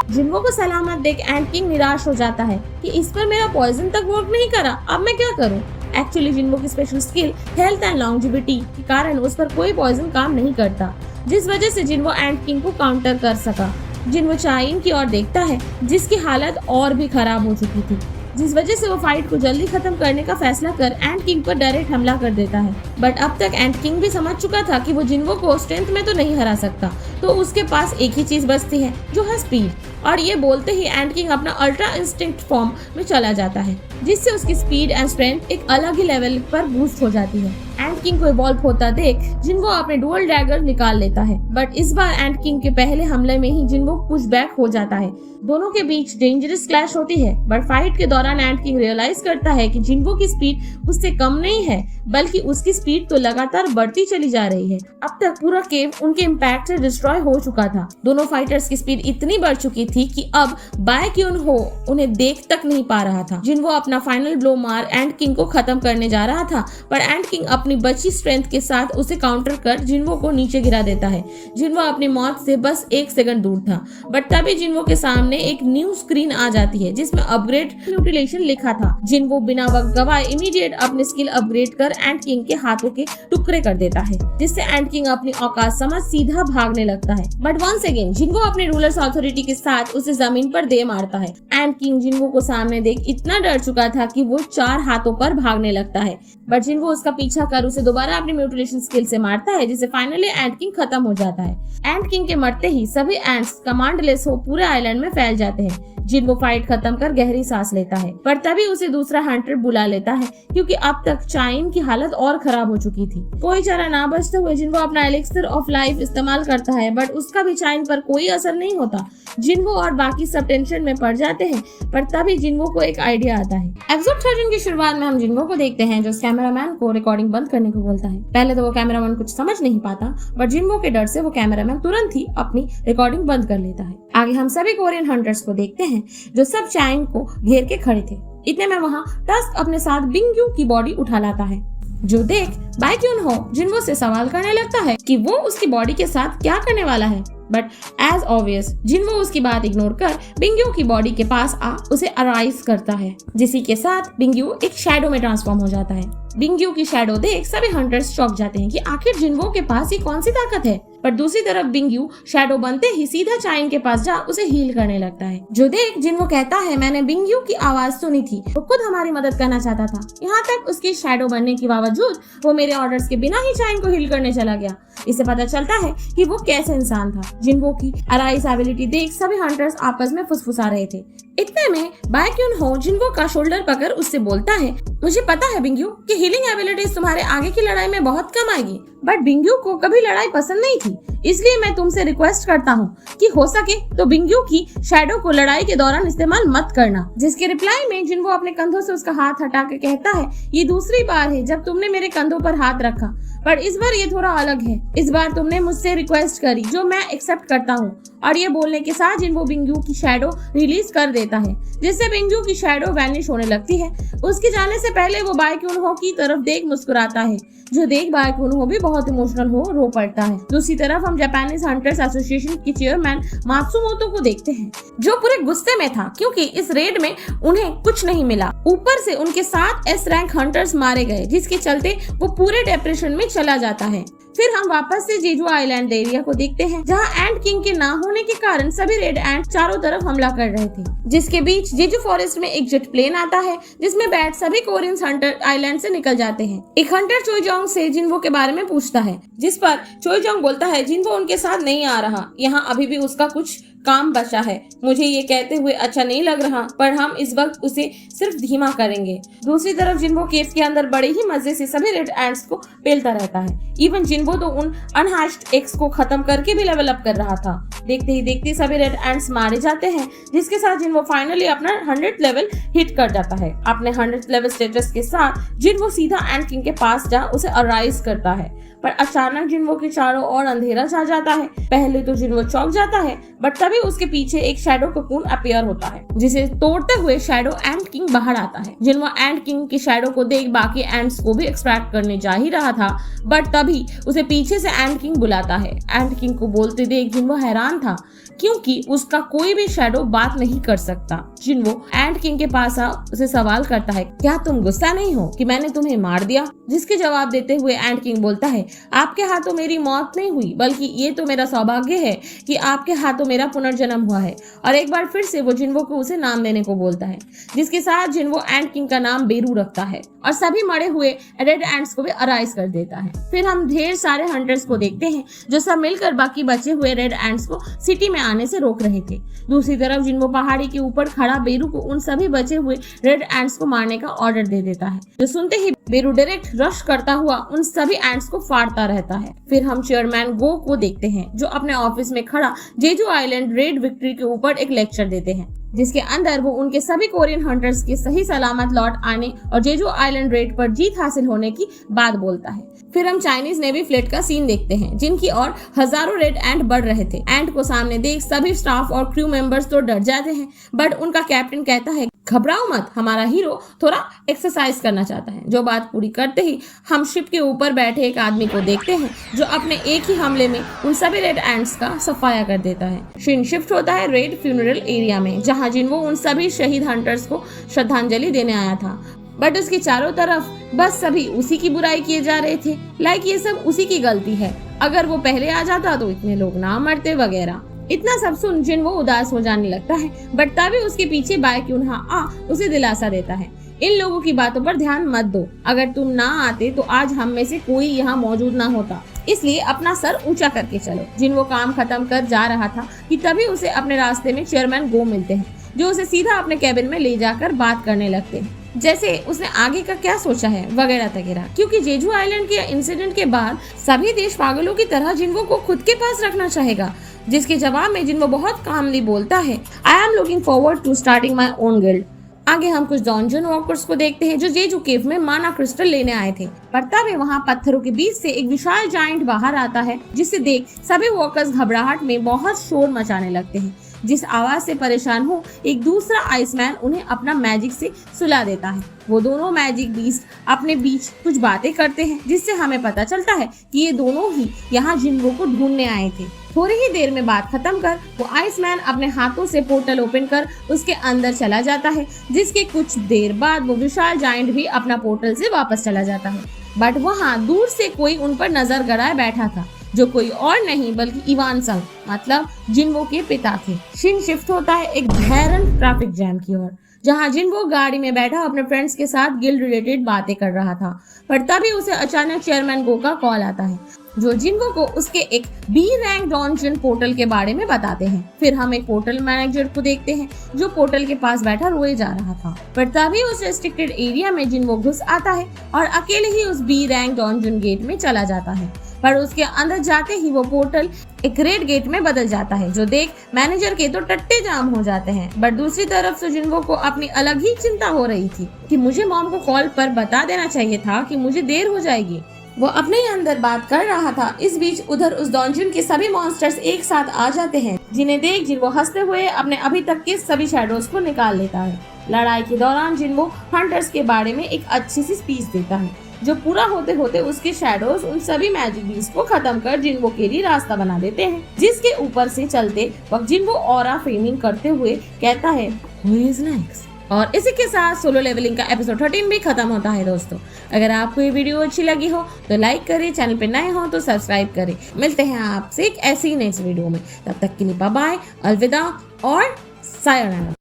जिन्वो को सलामत देख एंट किंग निराश हो जाता है कि इस पर मेरा पॉइजन तक वर्क नहीं करा, अब मैं क्या करूं? एक्चुअली जिन्वो की special skill health and longevity के कारण उस पर कोई पॉइजन काम नहीं करता, जिस वजह से जिन्वो एंट किंग को काउंटर कर सका। जिन्वो चाइन की ओर देखता है, जिसकी हालत और भी खराब हो चुकी थी, जिस वजह से वो फाइट को जल्दी खत्म करने का फैसला कर एंट किंग पर डायरेक्ट हमला कर देता है। बट अब तक एंट किंग भी समझ चुका था कि वो जिन्वो को स्ट्रेंथ में तो नहीं हरा सकता, तो उसके पास एक ही चीज बचती है, जो है स्पीड। और ये बोलते ही एंट किंग अपना अल्ट्रा इंस्टिंक्ट फॉर्म में चला जाता है, जिससे उसकी स्पीड एंड स्ट्रेंथ एक अलग ही लेवल पर बूस्ट हो जाती है। एंट किंग को इवॉल्व होता देख जिन्वो अपने डुअल डैगर निकाल लेता है, बट इस बार एंट किंग के पहले हमले में ही जिन्वो पुश बैक हो जाता है। दोनों के बीच डेंजरस क्लैश होती है, बट फाइट के दौरान एंट किंग रियलाइज करता है कि जिन्वो की स्पीड उससे कम नहीं है, बल्कि उसकी स्पीड तो लगातार बढ़ती चली जा रही है। अब तक पूरा केव उनके इम्पैक्ट से डिस्ट्रॉय हो चुका था। दोनों फाइटर्स की स्पीड इतनी बढ़ चुकी थी कि अब बायक्यून हो उन्हें देख तक नहीं पा रहा था। जिन्वो अपना फाइनल ब्लो मार एंट किंग को खत्म करने जा रहा था, पर एंट किंग अपनी बची स्ट्रेंथ के साथ उसे काउंटर कर जिन्वो को नीचे गिरा देता है। जिन्वो अपनी मौत से बस 1 सेकंड दूर था, बट तभी जिन्वो के सामने एक न्यू स्क्रीन आ जाती है, जिसमें अपग्रेड म्यूटिलेशन लिखा था। जिन्वो बिना वक्त गवाए इमीडिएट अपनी स्किल अपग्रेड कर एंट किंग के हाथों के टुकड़े कर देता है, जिससे एंट किंग अपनी औकात समझ सीधा भागने लगता है। बट वंस अगेन जिन्वो अपने रूलर्स अथॉरिटी के साथ उसे जमीन पर दे मारता है। एंट किंग जिन्वो को सामने देख इतना डर चुका था कि वो 4 हाथों पर भागने लगता है, बट जिन्वो उसका पीछा कर उसे दोबारा अपनी म्यूटिलेशन स्किल से मारता है, जिससे फाइनली एंट किंग खत्म हो जाता है। एंट किंग के मरते ही सभी एंट्स कमांडलेस हो पूरे आइलैंड में फैल जाते हैं। जिन्वो फाइट खत्म कर गहरी सांस लेता है, पर तभी उसे दूसरा हंटर बुला लेता है, क्योंकि अब तक चाइन की हालत और खराब हो चुकी थी। कोई चारा ना बचते हुए जिन्वो अपना एलिक्सर ऑफ लाइफ इस्तेमाल करता है, बट उसका भी चाइन पर कोई असर नहीं होता। जिन्वो और बाकी सब टेंशन में पड़ जाते हैं, पर तभी जिन्वो को एक आइडिया आता है। एपिसोड 13 की शुरुआत में हम जिन्वो को देखते हैं, जो कैमरामैन को रिकॉर्डिंग बंद करने को बोलता है। पहले तो वो कैमरामैन कुछ समझ नहीं पाता, बट जिन्वो के डर से वो कैमरामैन तुरंत ही अपनी रिकॉर्डिंग बंद कर लेता है। आगे हम सभी कोरियन हंटर्स को देखते हैं, जो सब चाइन को घेर के खड़े थे। इतने में वहाँ टस्क अपने साथ बिंग्यू की बॉडी उठा लाता है। जो देख बाय क्यून हो जिन्हो से सवाल करने लगता है कि वो उसकी बॉडी के साथ क्या करने वाला है, बट एज ऑब्वियस जिन्हो उसकी बात इग्नोर कर बिंग्यू की बॉडी के पास आ उसे अराइज करता है, जिसी के साथ बिंग्यू एक शैडो में ट्रांसफॉर्म हो जाता है। बिंग्यू की शैडो देख सभी हंटर्स चौंक जाते हैं कि आखिर जिन्हो के पास ये कौन सी ताकत है, पर दूसरी तरफ बिंग्यू शैडो बनते ही सीधा चाइन के पास जा उसे हील करने लगता है। जो देख जिन्हो कहता है मैंने बिंग्यू की आवाज सुनी थी, वो खुद हमारी मदद करना चाहता था, यहाँ तक उसकी शैडो बनने के बावजूद वो मेरे ऑर्डर्स के बिना ही चाइन को हील करने चला गया। इससे पता चलता है कि वो कैसे इंसान था। जिन्हो की अराइज एबिलिटी देख सभी हंटर्स आपस में फुसफुसा रहे थे। इतने में बाय क्यून हो जिन्हो का शोल्डर पकड़ उससे बोलता है, मुझे पता है बिंग्यू कि हीलिंग एबिलिटीज तुम्हारे आगे की लड़ाई में बहुत कम आएगी, बट बिंग्यू को कभी लड़ाई पसंद नहीं थी, इसलिए मैं तुमसे रिक्वेस्ट करता हूँ कि हो सके तो बिंग्यू की शैडो को लड़ाई के दौरान इस्तेमाल मत करना। जिसके रिप्लाई में जिन्हो अपने कंधों से उसका हाथ हटा के कहता है, ये दूसरी बार है जब तुमने मेरे कंधों पर हाथ रखा, पर इस बार ये थोड़ा अलग है। इस बार तुमने मुझसे रिक्वेस्ट करी जो मैं एक्सेप्ट करता हूँ। और ये बोलने के साथ जिन्हो बिंग्यू की शैडो रिलीज कर देता है, जिससे बिंग्यू की शैडो वैनिश होने लगती है। उसके जाने से पहले वो बाय क्यून हो की तरफ देख मुस्कुराता है, जो देख बाय क्यून हो भी बहुत इमोशनल हो रो पड़ता है। दूसरी तरफ हम जापानीज हंटर्स एसोसिएशन की चेयरमैन मात्सुमोतो को देखते हैं, जो पूरे गुस्से में था क्योंकि इस रेड में उन्हें कुछ नहीं मिला। ऊपर से उनके 7 एस रैंक हंटर्स मारे गए, जिसके चलते वो पूरे डिप्रेशन में चला जाता है। फिर हम वापस से जेजू आइलैंड एरिया को देखते हैं, जहां एंट किंग के ना होने के कारण सभी रेड एंट चारों तरफ हमला कर रहे थे। जिसके बीच जेजू फॉरेस्ट में एक जेट प्लेन आता है, जिसमें बैठ सभी कोरियंस हंटर आइलैंड से निकल जाते हैं। एक हंटर चोइजोंग से जिन्हो के बारे में पूछता है, जिस पर चोइजोंग बोलता है जिन्हो उनके साथ नहीं आ रहा, यहाँ अभी भी उसका कुछ काम बचा है। मुझे ये कहते हुए अच्छा नहीं लग रहा, पर हम इस वक्त उसे सिर्फ धीमा करेंगे। दूसरी तरफ जिन्हो केव के अंदर बड़े ही मजे से सभी रेड एंट्स को पेलता रहता है। इवन जिन्हो तो उन अनहैच्ड एग्स को खत्म करके भी लेवल अप कर रहा था। देखते ही देखते सभी रेड एंट्स मारे जाते हैं, जिसके साथ जिन्हो फाइनली अपना 100th लेवल हिट कर जाता है। अपने 100th लेवल स्टेटस के साथ जिन्हो सीधा एंट किंग के पास जा उसे अराइज करता है, पर अचानक जिन्हो के चारों ओर अंधेरा छा जाता है। पहले तो जिन्हो चौंक जाता है, बट तभी उसके पीछे एक शैडो कोकून अपीयर होता है, जिसे तोड़ते हुए शैडो एंट किंग बाहर आता है। जिन्हो एंट किंग की शैडो को देख बाकी एंट्स को भी एक्सट्रैक्ट करने जा ही रहा था, बट तभी उसे पीछे से एंट किंग बुलाता है। एंट किंग को बोलते देख जिन्हो हैरान था, क्योंकि उसका कोई भी शैडो बात नहीं कर सकता। जिन्हो एंट किंग के पास आ उसे सवाल करता है, क्या तुम गुस्सा नहीं हो कि मैंने तुम्हें मार दिया? जिसके जवाब देते हुए एंट किंग बोलता है, आपके हाथों मेरी मौत नहीं हुई, बल्कि ये तो मेरा सौभाग्य है कि आपके हाथों मेरा पुनर्जन्म हुआ है। और एक बार फिर से वो जिन्हो को उसे नाम देने को बोलता है, जिसके साथ जिन्हो एंट किंग का नाम बेरू रखता है और सभी मरे हुए रेड एंट्स को भी अराइज कर देता है। फिर हम ढेर सारे हंटर्स को देखते हैं, जो सब मिलकर बाकी बचे हुए रेड एंट्स को सिटी में आने से रोक रहे थे। दूसरी तरफ जिन्हो पहाड़ी के ऊपर खड़ा बेरू को उन सभी बचे हुए रेड एंट्स को मारने का ऑर्डर दे देता है, जो सुनते ही बेरू डायरेक्ट रश करता हुआ उन सभी एंट्स को फाड़ता रहता है। फिर हम चेयरमैन गो को देखते हैं, जो अपने ऑफिस में खड़ा जेजू आइलैंड रेड विक्ट्री के ऊपर एक लेक्चर देते हैं, जिसके अंदर वो उनके सभी कोरियन हंटर्स के सही सलामत लौट आने और जेजू आइलैंड रेड पर जीत हासिल होने की बात बोलता है। फिर हम चाइनीज नेवी फ्लीट का सीन देखते हैं, जिनकी ओर हजारों रेड एंट बढ़ रहे थे। एंट को सामने देख सभी स्टाफ और क्रू मेंबर्स तो डर जाते हैं, बट उनका कैप्टन कहता है, घबराओ मत, हमारा हीरो थोड़ा एक्सरसाइज करना चाहता है। जो बात पूरी करते ही हम शिप के ऊपर बैठे एक आदमी को देखते हैं, जो अपने एक ही हमले में उन सभी रेड एंट्स का सफाया कर देता है। शिन शिफ्ट होता है रेड फ्यूनरल एरिया में, जहां जिन्हो उन सभी शहीद हंटर्स को श्रद्धांजलि देने आया था, बट उसके चारों तरफ बस सभी उसी की बुराई किए जा रहे थे, लाइक ये सब उसी की गलती है, अगर वो पहले आ जाता तो इतने लोग ना मरते वगैरह। इतना सब सुन जिन्हो उदास हो जाने लगता है, बट तभी उसके पीछे बाय क्यूनहा आ उसे दिलासा देता है, इन लोगों की बातों पर ध्यान मत दो, अगर तुम ना आते तो आज हम में से कोई यहाँ मौजूद ना होता, इसलिए अपना सर ऊंचा करके चलो। जिन्हो काम खत्म कर जा रहा था कि तभी उसे अपने रास्ते में चेयरमैन गो मिलते हैं, जो उसे सीधा अपने कैबिन में ले जाकर बात करने लगते हैं, जैसे उसने आगे का क्या सोचा है वगैरह वगैरह। क्योंकि जेजू आइलैंड के इंसिडेंट के बाद सभी देश पागलों की तरह जिन्हो को खुद के पास रखना चाहेगा, जिसके जवाब में जिन्हो बहुत कामली बोलता है, I am looking forward to starting my own guild. आगे हम कुछ डॉन्जन वॉकर्स को देखते हैं, जो जेजू केव में माना क्रिस्टल लेने आए थे, पर तभी वहाँ पत्थरों के बीच से एक विशाल जायंट बाहर आता है, जिसे देख सभी वॉकर्स घबराहट में बहुत शोर मचाने लगते हैं। जिस आवाज से परेशान हो एक दूसरा आइसमैन उन्हें अपना मैजिक से सुला देता है। वो दोनों मैजिक बीस्ट अपने बीच कुछ बातें करते हैं जिससे हमें पता चलता है कि ये दोनों ही यहाँ जिन्वो को ढूंढने आए थे। थोड़ी ही देर में बात खत्म कर वो आइसमैन अपने हाथों से पोर्टल ओपन कर उसके अंदर चला जाता है, जिसके कुछ देर बाद वो विशाल जायंट भी अपना पोर्टल से वापस चला जाता है। बट वहाँ दूर से कोई उन पर नजर गड़ाए बैठा था, जो कोई और नहीं बल्कि इवान संग मतलब जिन्वो के पिता थे। शिन शिफ्ट होता है एक भयानक ट्रैफिक जैम की ओर, जहाँ जिन्वो गाड़ी में बैठा अपने फ्रेंड्स के साथ गिल्ड रिलेटेड बातें कर रहा था। पर तभी उसे अचानक चेयरमैन गो का कॉल आता है, जो जिन्वो को उसके एक बी रैंक डॉन्जन पोर्टल के बारे में बताते हैं। फिर हम एक पोर्टल मैनेजर को देखते हैं जो पोर्टल के पास बैठा रोए जा रहा था। पर तभी उस रेस्ट्रिक्टेड एरिया में जिन्वो घुस आता है और अकेले ही उस बी रैंक डॉन्जन गेट में चला जाता है। पर उसके अंदर जाते ही वो पोर्टल एक रेड गेट में बदल जाता है, जो देख मैनेजर के तो टट्टे जाम हो जाते हैं। बट दूसरी तरफ से जिन्वो को अपनी अलग ही चिंता हो रही थी कि मुझे मॉम को कॉल पर बता देना चाहिए था कि मुझे देर हो जाएगी। वो अपने ही अंदर बात कर रहा था। इस बीच उधर उस डॉन्जन के सभी मॉन्स्टर्स एक साथ आ जाते हैं, जिन्हें देख जिन्वो हंसते हुए अपने अभी तक के सभी शैडोज को निकाल लेता है। लड़ाई के दौरान जिन्वो हंटर्स के बारे में एक अच्छी सी स्पीच देता है, जो पूरा होते होते उसके शैडोज उन सभी मैजिक बीस्ट को खत्म कर जिन्वो के लिए रास्ता बना देते हैं, जिसके ऊपर से चलते वक्त जिन्वो ऑरा फ्रेमिंग करते हुए कहता है Who is next? और इसी के साथ सोलो लेवलिंग का एपिसोड 13 भी खत्म होता है। दोस्तों अगर आपको ये वीडियो अच्छी लगी हो तो लाइक करें, चैनल पे नए हो तो सब्सक्राइब करें। मिलते हैं आपसे एक ऐसी नेक्स्ट वीडियो में, तब तक के लिए बाय बाय, अलविदा और सायोनारा।